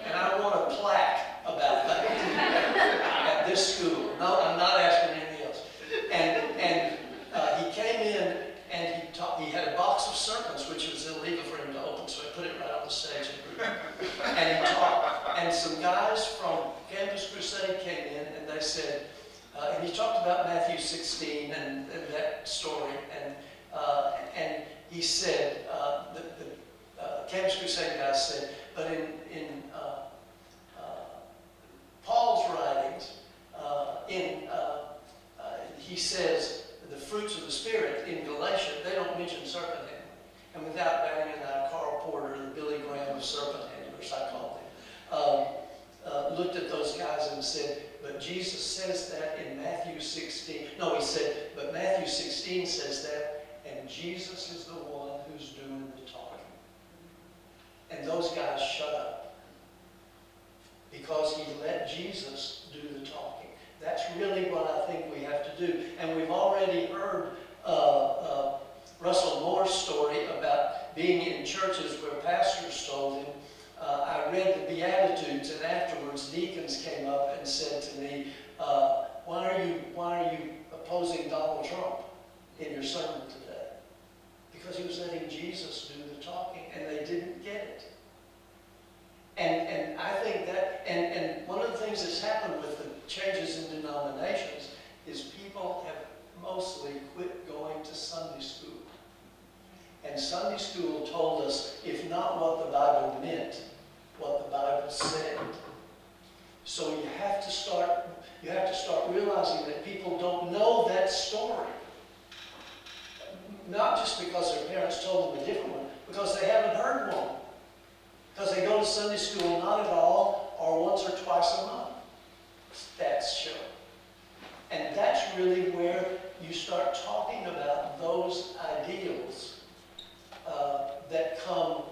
And I want a plaque about that at this school. No, I'm not asking anything else. And he came in and he had a box of serpents, which was illegal for him to open, so I put it right on the stage. And he talked. And some guys from Campus Crusade came in and they said, and he talked about Matthew 16 and that story. And he said, the Campus Crusade guys said, but in Paul's writings, he says the fruits of the Spirit in Galatia, they don't mention serpent handling. And without banging out Carl Porter, the Billy Graham of serpent handlers, I call him, looked at those guys and said, but Jesus says that in Matthew 16. No, he said, but Matthew 16 says that, and Jesus is the one who's doing the talking. And those guys shut up because he let Jesus do the talking. That's really what I think we have to do. And we've already heard Russell Moore's story about being in churches where pastors told him, I read the Beatitudes, and afterwards deacons came up and said to me, why are you opposing Donald Trump in your sermon today? Because he was letting Jesus do the talking, and they didn't get it. And I think that, and one of the things that's happened with the changes in denominations is people have mostly quit going to Sunday school. And Sunday school told us, if not what the Bible meant, what the Bible said. So you have to start realizing that people don't know that story. Not just because their parents told them a different one, because they haven't heard one. Because they go to Sunday school not at all, or once or twice a month. Stats show. And that's really where you start talking about those ideals that come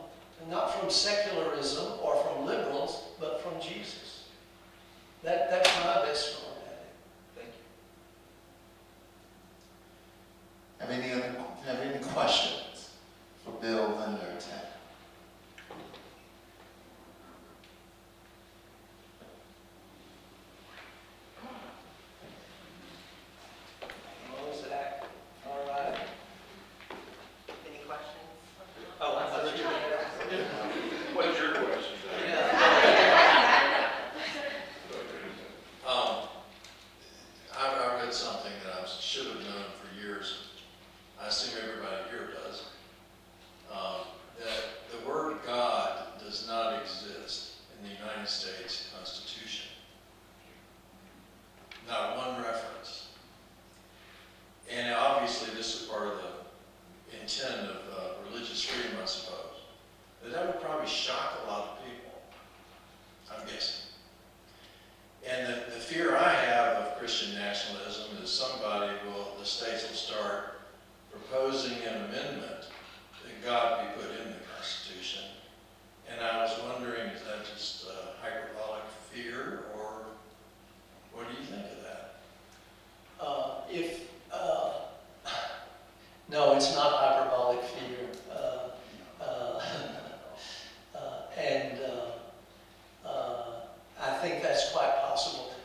not from secularism or from liberals, but from Jesus. That's my best form at it. Thank you. Have any questions for Bill, Linda, or Ted?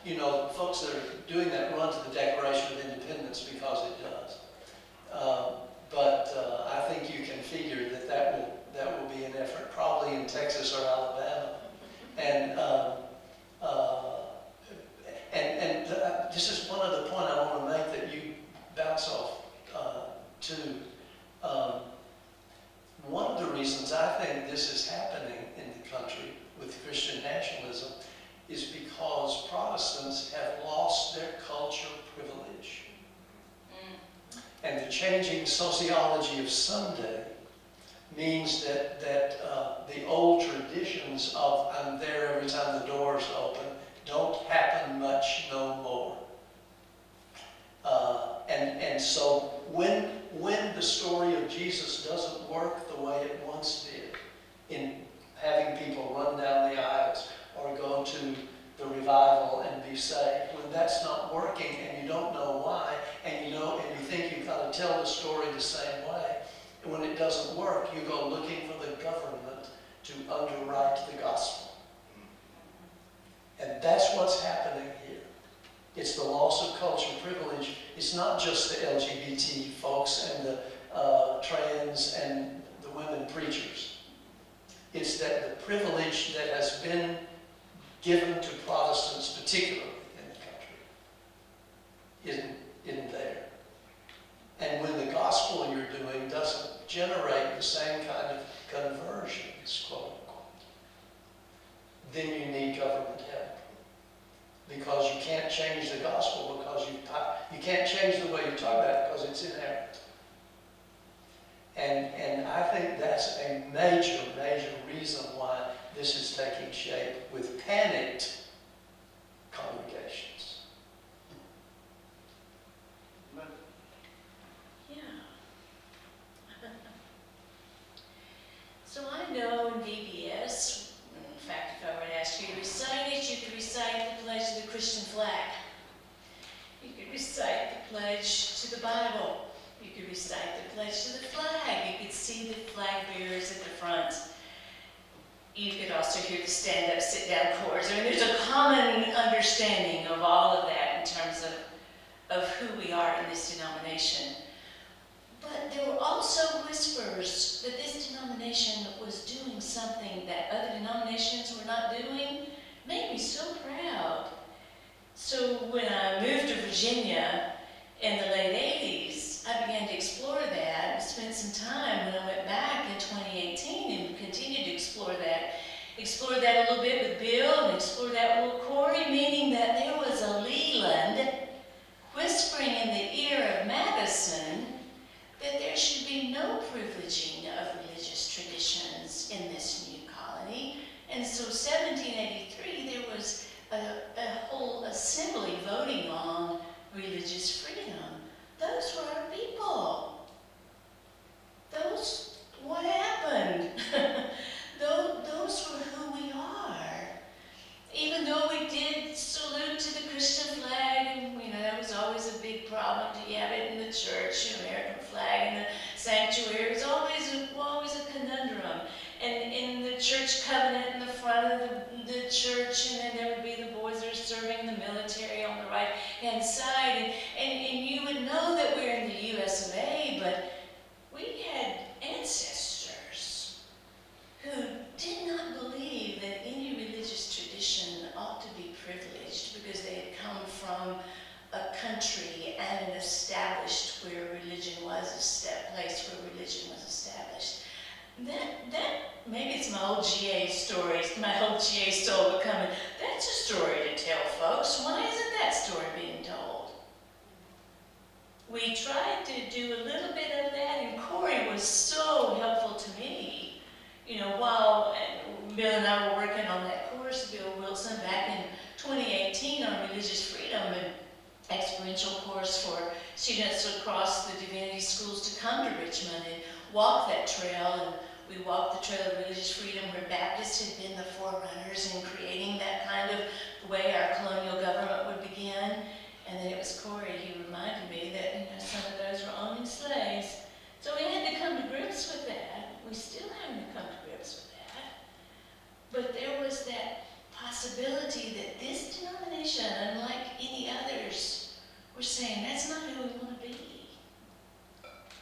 you know, folks that are doing that run to the Declaration of Independence because it does. But I think you can figure that will be an effort, probably in Texas or Alabama. And this is one other point I want to make that you bounce off to. One of the reasons I think this is happening in the country with Christian nationalism is because Protestants have lost their culture privilege. And the changing sociology of Sunday means that the old traditions of I'm there every time the door's open don't happen much no more. And so when the story of Jesus doesn't work the way it once did, in having people run down the aisles or go to the revival and be saved, when that's not working and you don't know why, and you think you've got to tell the story the same way, when it doesn't work, you go looking for the government to underwrite the gospel. And that's what's happening here. It's the loss of culture privilege. It's not just the LGBT folks and the trans and the women preachers. It's that the privilege that has been given to Protestants, particularly in the country, isn't there. And when the gospel you're doing doesn't generate the same kind of conversions, quote unquote, then you need government help. Because you can't change the gospel, because you can't change the way you talk about it because it's inherent. And I think that's a major, major reason why this is taking shape with panicked congregations. Yeah. So I know in VBS, in fact, if I were to ask you to recite it, you could recite the pledge of the Christian flag. You could recite the pledge to the Bible. You could recite the pledge to the flag. You could see the flag bearers at the front. You could also hear the stand-up, sit-down chorus. I mean, there's a common understanding of all of that in terms of who we are in this denomination. But there were also whispers that this denomination was doing something that other denominations were not doing. Made me so proud. So when I moved to Virginia in the late 80s, I began to explore that and spent some time when I went back in 2018 and continued to explore that. Explored that a little bit with Bill and explored that with Corey, meaning that there was a Leland whispering in the ear of Madison that there should be no privileging of religious traditions in this new colony. And so 1783, there was a whole assembly voting on religious freedom. Those were our people. What happened? Those were who we are. Even though we did salute to the Christian flag, and that was always a big problem. Do you have it in the church, the American flag in the sanctuary? It was always a conundrum. And in the church covenant in the front of the church, and then there would be the boys that are serving the military on the right-hand side. And you would know that we're in the U.S. of A., but we had ancestors who did not believe that any religious tradition ought to be privileged because they had come from a country and an established where religion was a place where religion was established. That maybe it's my old GA story, my old GA soul becoming. That's a story to tell, folks. Why isn't that story being told? We tried to do a little bit of that, and Corey was so helpful to me. While Bill and I were working on that course, Bill Wilson, back in 2018 on religious freedom, an experiential course for students across the Divinity schools to come to Richmond and walk that trail. And we walked the trail of religious freedom where Baptists had been the forerunners in creating that kind of way our colonial government would begin. And then it was Corey who reminded me that some of those were owning slaves. So we had to come to grips with that. We still haven't come to grips with that. But there was that possibility possibility that this denomination, unlike any others, we're saying that's not who we want to be.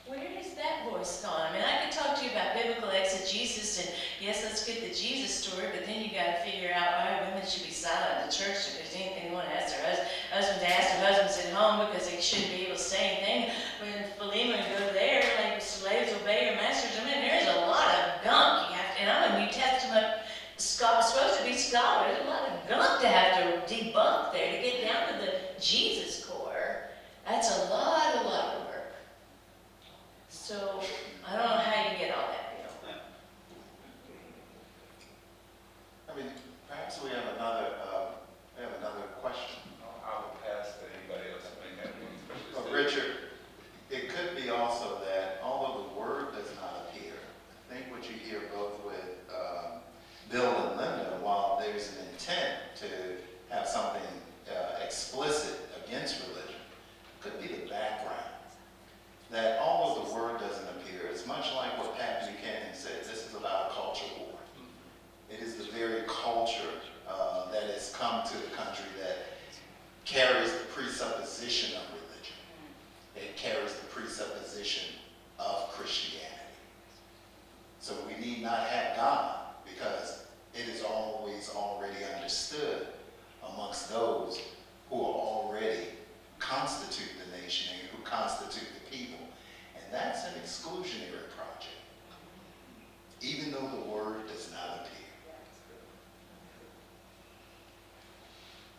Where has that voice gone? I mean, I could talk to you about biblical exegesis, and yes, let's get the Jesus story, but then you got to figure out why women should be silent in the church if there's anything they want to ask their husbands to ask their husbands at home because they shouldn't be able to say anything. When Philemon go there, like slaves obey your masters. I mean, there's a lot of gunk you have to, and I'm a New Testament supposed to be scholar. There's a lot of gunk to have to debunk there to get down to the Jesus core. That's a lot of work. So, I don't know how you get all that, Bill. I mean, perhaps we have another question. I will pass to anybody else that may have any questions. Well, Richard, it could be also that although the word does not appear, I think what you hear both with Bill and Linda, while there's an intent to have something explicit against religion, could be the background. That although the word doesn't appear, it's much like what Pat Buchanan said, this is about a culture war. It is the very culture that has come to the country that carries the presupposition of religion. It carries the presupposition of Christianity. So we need not have God because it is always already understood amongst those who are already constitute the nation and who constitute the people. And that's an exclusionary project, even though the word does not appear.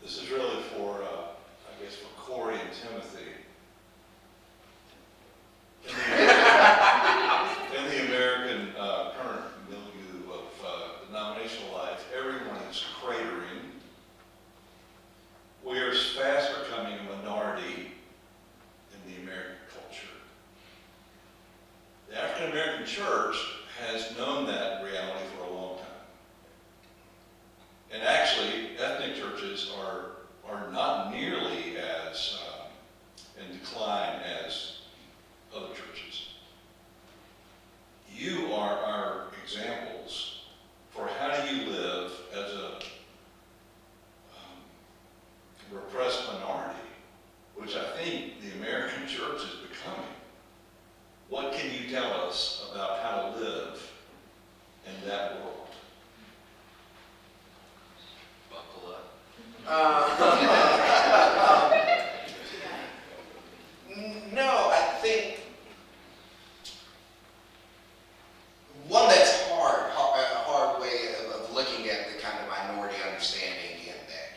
This is really for, I guess, for Corey and Timothy. In the American current milieu of denominational life, everyone is cratering. We are fast becoming a minority in the American culture. The African American church has known that reality for a long time. And actually, ethnic churches are not nearly as in decline as other churches. You are our examples for how do you live as a repressed minority, which I think the American church is becoming. What can you tell us about how to live in that world? Buckle up. No, I think one that's a hard way of looking at the kind of minority understanding in that.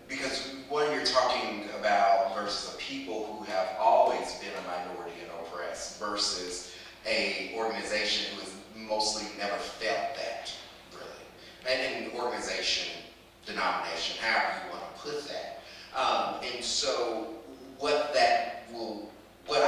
Because one, you're talking about versus a people who have always been a minority and oppressed versus a organization who has mostly never felt that, really. And an organization, denomination, however you want to put that. And so what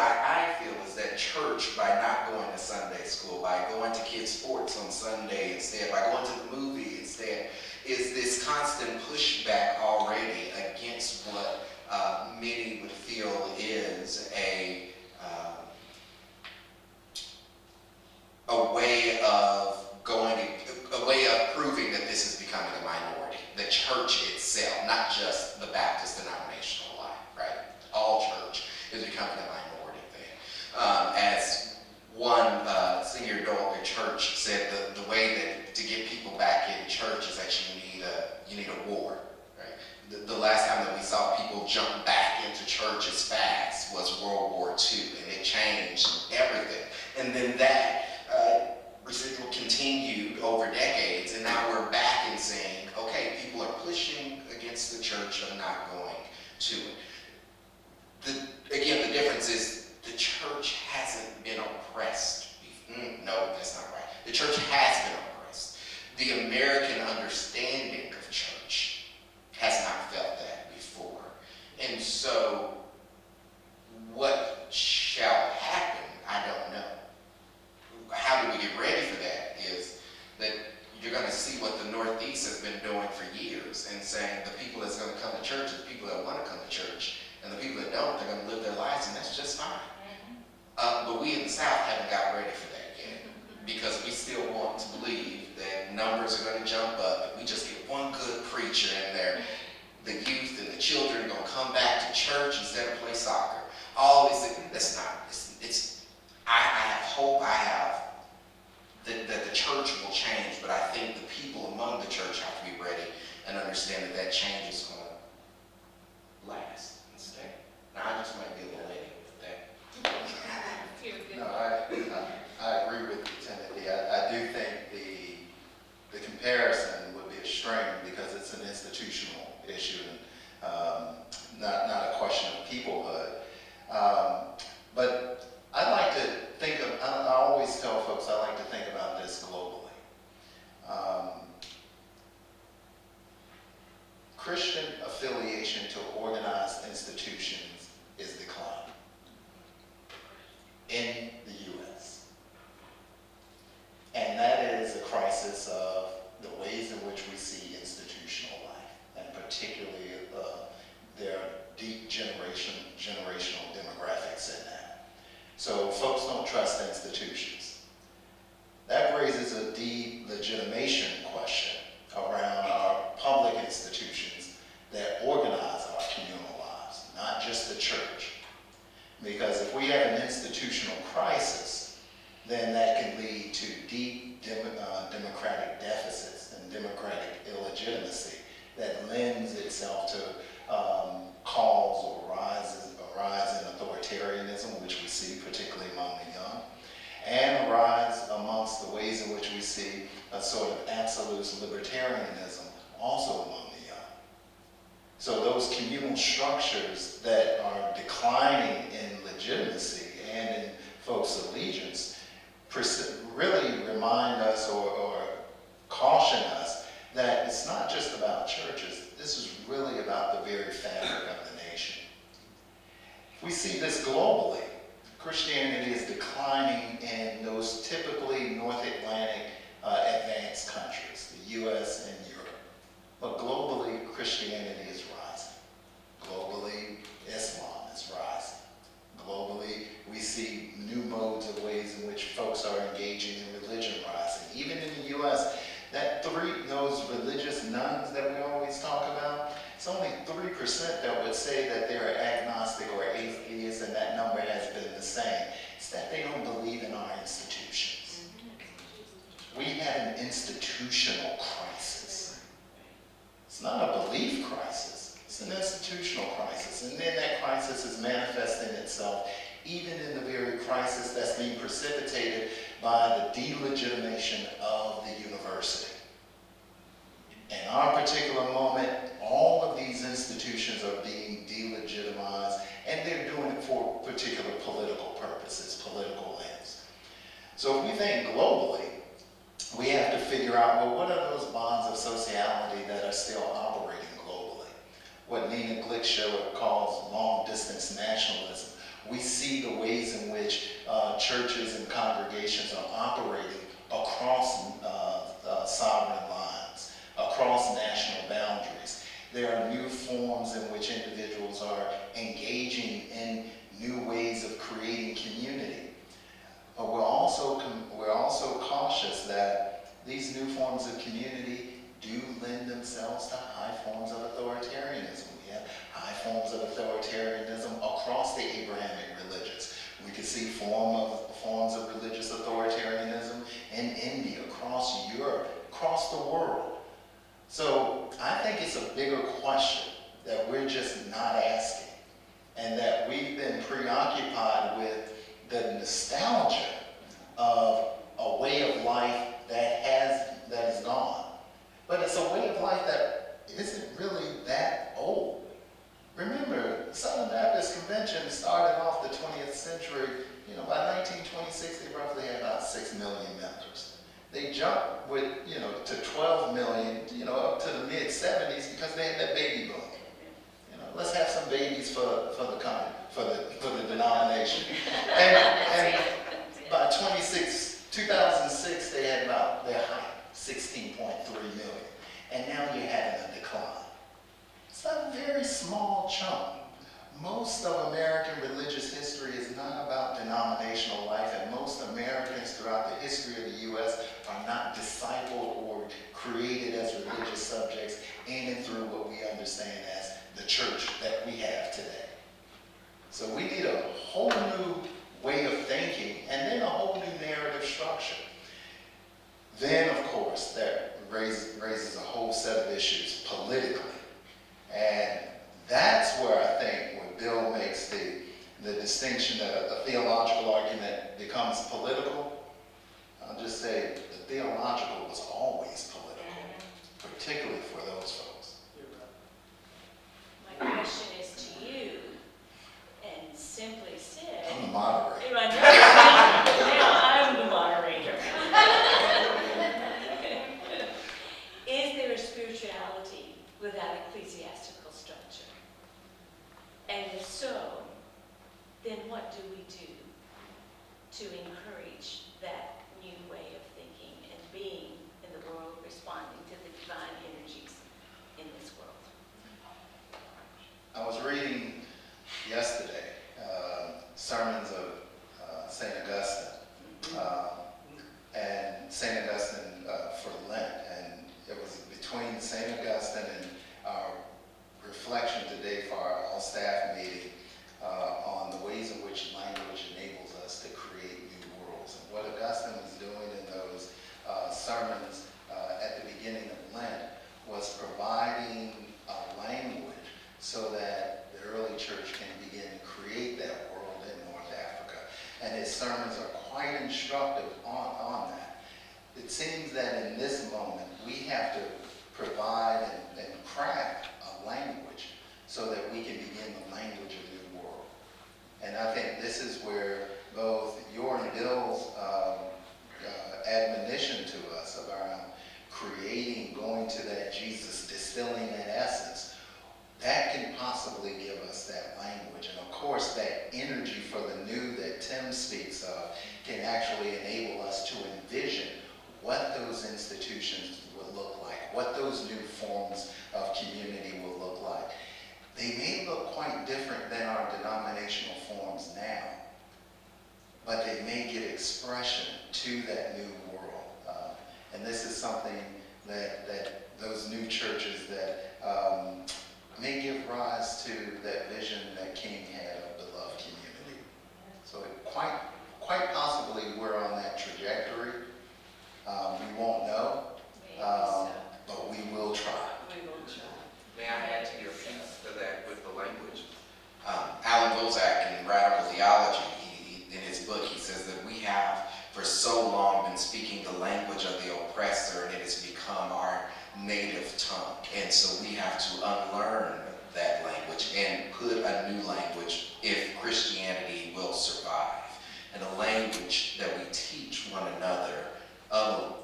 I feel is that church, by not going to Sunday school, by going to kids' sports on Sunday instead, by going to the movie instead, is this constant pushback already against what many would feel is a way of proving that this is becoming a minority. The church itself, not just the Baptist denominational life, right? All church is becoming a minority thing. As one senior adult in church said, the way that to get people back in church is that you need a war, right? The last time that we saw people jump back into church as fast was World War II, and it changed everything. And then that residual continued over decades, and now we're back and saying, okay, people are pushing against the church of not going to it. Again, the difference is the church hasn't been oppressed. No, that's not right. The church has been oppressed. The American understanding of church has not felt that before. And so, what shall happen, I don't know. How do we get ready for that is that you're going to see what the Northeast has been doing for years and saying the people that's going to come to church are the people that want to come to church, and the people that don't, they're going to live their lives, and that's just fine. But we in the South haven't got ready for that yet, because we still want to believe that numbers are going to jump up if we just get one good preacher understand that that change is going to last and stay. Now, I just might be a millennial with that. You're good. No, I agree with you, Timothy. I do think the comparison would be extreme because it's an institutional issue, and not a question of peoplehood. But I like to think of, I always tell folks I like to think about this globally. Christian affiliation to organized institutions is declining in the U.S. And that is a crisis of the ways in which we see institutional life, and particularly there are deep generational demographics in that. So folks don't trust institutions. That raises a de-legitimation question around our public institutions that organize our communal lives, not just the church. Because if we have an institutional crisis, then that can lead to deep democratic deficits and democratic illegitimacy that lends itself to calls or a rise in authoritarianism, which we see particularly among the young, and a rise amongst the ways in which we see a sort of absolute libertarianism also among the young. So those communal structures that are declining in legitimacy and in folks' allegiance really remind us or caution us that it's not just about churches. This is really about the very fabric of the nation. We see this globally. Christianity is declining in those typically North Atlantic advanced countries, the U.S. and Europe. But globally, Christianity is rising. Globally, Islam is rising. Globally, we see new modes of ways in which folks are engaging in religion rising. Even in the U.S., those religious nuns that we always talk about, it's only 3% that would say that they're agnostic or atheist, and that number has been the same. It's that they don't believe in our institutions. We have an institutional crisis. It's not a belief crisis. It's an institutional crisis. And then that crisis is manifesting itself even in the very crisis that's being precipitated by the delegitimation of the university. In our particular moment, all of these institutions are being delegitimized, and they're doing it for particular political purposes, political ends. So if we think globally, we have to figure out, well, what are those bonds of sociality that are still operating globally? What Nina Glickshaw calls long-distance nationalism. We see the ways in which churches and congregations are operating across sovereign lines, across national boundaries. There are new forms in which individuals are engaging in new ways of creating community. But we're also cautious that these new forms of community do lend themselves to high forms of authoritarianism. We have high forms of authoritarianism across the Abrahamic religions. We can see forms of religious authoritarianism in India, across Europe, across the world. So I think it's a bigger question that we're just not asking, and that we've been preoccupied with the nostalgia of a way of life that is gone. But it's a way of life that isn't really that old. Remember, the Southern Baptist Convention started off the 20th century. By 1926, they roughly had about 6 million members. They jumped to 12 million, up to the mid-70s because they had that baby boom. Let's have some babies for the denomination. And by 2006, they had about their height, 16.3 million. And now you're having a decline. It's a very small chunk. Most of American religious history is not about denominational life, and most Americans throughout the history of the U.S. are not discipled or created as religious subjects in and through what we understand as the church that we have today. So we need a whole new way of thinking, and then a whole new narrative structure. Then, of course, that raises raises a whole set of issues politically. And that's where I think when Bill makes the distinction that a theological argument becomes political, I'll just say the theological was always political, particularly for those folks. You're right. My question is to you, and simply said, I'm the moderator. now I'm the moderator. Is there a spirituality without ecclesiastical structure? And if so, then what do we do to encourage that new way of thinking and being in the world, responding to the divine energies in this world? I was reading yesterday sermons of St. Augustine, and St. Augustine for Lent, and it was between St. Augustine and our reflection today for our all-staff meeting on the ways in which language enables us to create new worlds. And what Augustine was doing in those sermons at the beginning of Lent was providing a language so that the early church can begin to create that world in North Africa. And his sermons are quite instructive on that. It seems that in this moment, we have to provide and craft a language so that we can begin the language of the new world. And I think this is where both your and Bill's admonition to us around creating, going to that Jesus, distilling that essence, that can possibly give us that language. And of course, that energy for the new that Tim speaks of can actually enable us to envision what those institutions would look like, what those new forms of community will look like. They may look quite different than our denominational forms now, but they may give expression to that new world. And this is something that those new churches that may give rise to that vision that King had of the love community. So quite possibly we're on that trajectory. We won't know, but we will try. We will try. May I add to your piece to that with the language? Alan Bozak in Radical Theology, in his book, he says that we have for so long been speaking the language of the oppressor, and it has become our native tongue. And so we have to unlearn that language and put a new language if Christianity will survive. And a language that we teach one another of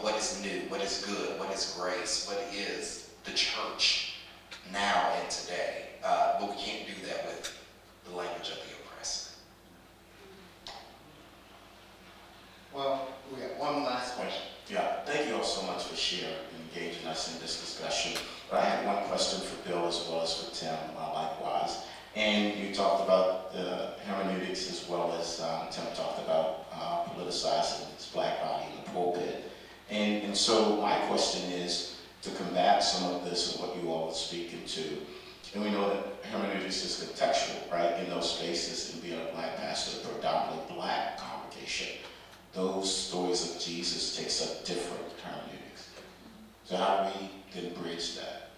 what is new, what is good, what is grace, what is the church now and today. But we can't do that with the language of the oppressor. Well, we got one last question. Yeah, thank you all so much for sharing and engaging us in this discussion. But I had one question for Bill as well as for Tim, likewise. And you talked about hermeneutics as well as Tim talked about politicizing his black body in the pulpit. And so my question is to combat some of this and what you all are speaking to. And we know that hermeneutics is contextual, right, in those spaces, and being a black pastor, a predominantly black congregation. Those stories of Jesus takes a different hermeneutics. So how do we then bridge that?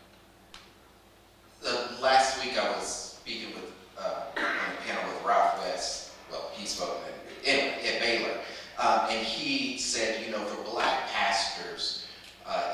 Last week I was speaking with on a panel with Ralph West. Well, he spoke at Baylor, and he said, you know, for black pastors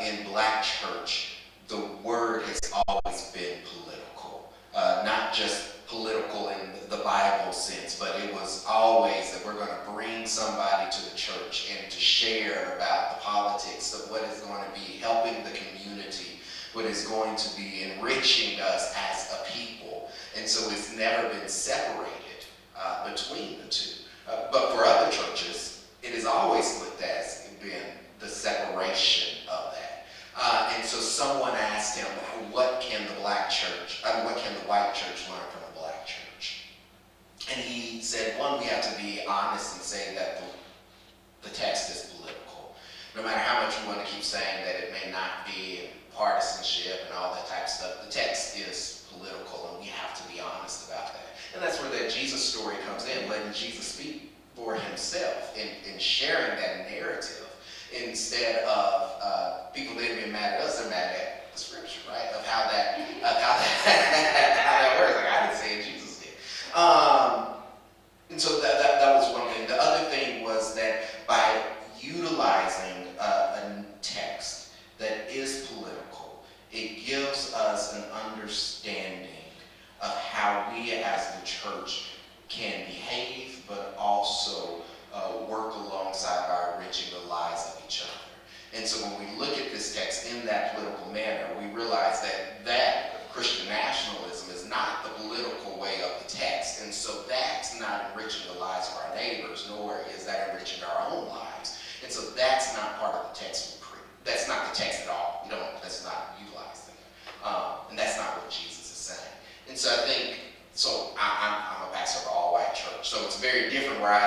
in black church, the word has always been political, not just political in the Bible sense, but it was always that we're going to bring somebody to the church and to share about the politics of what is going to be helping the community, what is going to be enriching us as a people. And so it's never been separated between the two. But for other churches, it has always looked as been the separation of that. And so someone asked him, what can the white church learn from the black church? And he said, one, we have to be honest and say that the text is political. No matter how much we want to keep saying that it may not be partisanship and all that type of stuff, the text is political, and we have to be honest about that. And that's where that Jesus story comes in, letting Jesus speak for himself and sharing that narrative instead of people then get mad at us, they're mad at the scripture, right? Of how that, how that works. Like, I didn't say it, Jesus did. And so that was one thing. The other thing was that by utilizing a text that is political, it gives us an understanding of how we as the church can behave, but also work alongside by enriching the lives of each other. And so when we look at this text in that political manner, we realize that Christian nationalism is not the political way of the text. And so that's not enriching the lives of our neighbors, nor is that enriching our own lives. And so that's not part of the text we preach. That's not the text at all. That's not utilized there. And that's not what Jesus is saying. And so I think, I'm a pastor of an all-white church, so it's very different where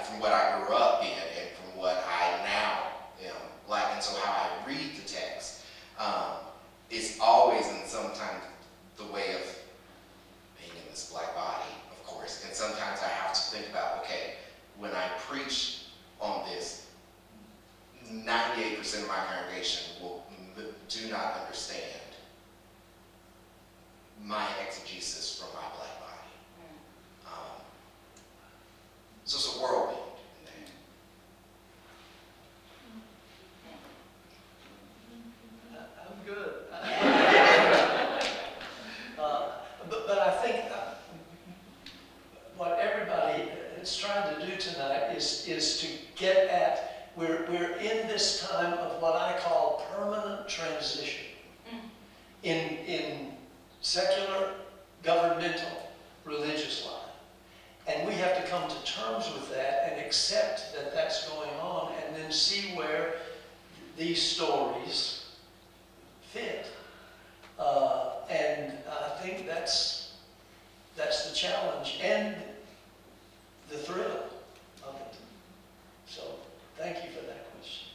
from what I grew up in and from what I now am like. And so how I read the text is always in sometimes the way of being in this black body, of course. And sometimes I have to think about, okay, when I preach on this, 98% of my congregation do not understand my exegesis from my black body. So it's a whirlwind in there. I'm good. But I think what everybody is trying to do tonight is to get at, we're in this time of what I call permanent transition in secular, governmental, religious life. And we have to come to terms with that and accept that that's going on, and then see where these stories fit. And I think that's the challenge and the thrill of it. So thank you for that question.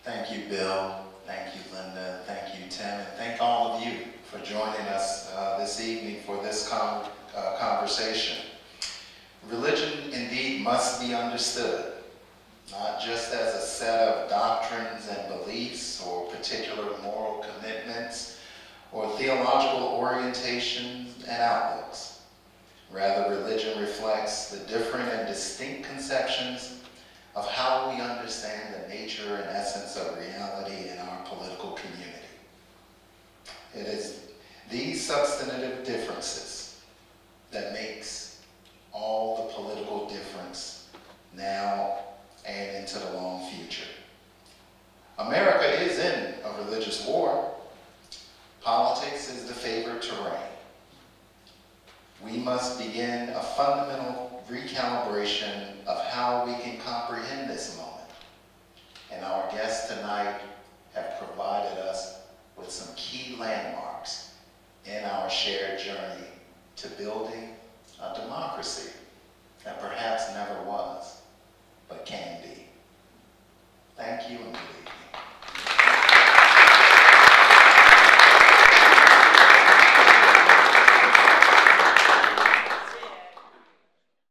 Thank you, Bill. Thank you, Linda. Thank you, Tim. And thank all of you for joining us this evening for this conversation. Religion indeed must be understood, not just as a set of doctrines and beliefs or particular moral commitments or theological orientations and outlooks. Rather, religion reflects the different and distinct conceptions of how we understand the nature and essence of reality in our political community. It is these substantive differences that makes all the political difference now and into the long future. America is in a religious war. Politics is the favorite terrain. We must begin a fundamental recalibration of how we can comprehend this moment. And our guest tonight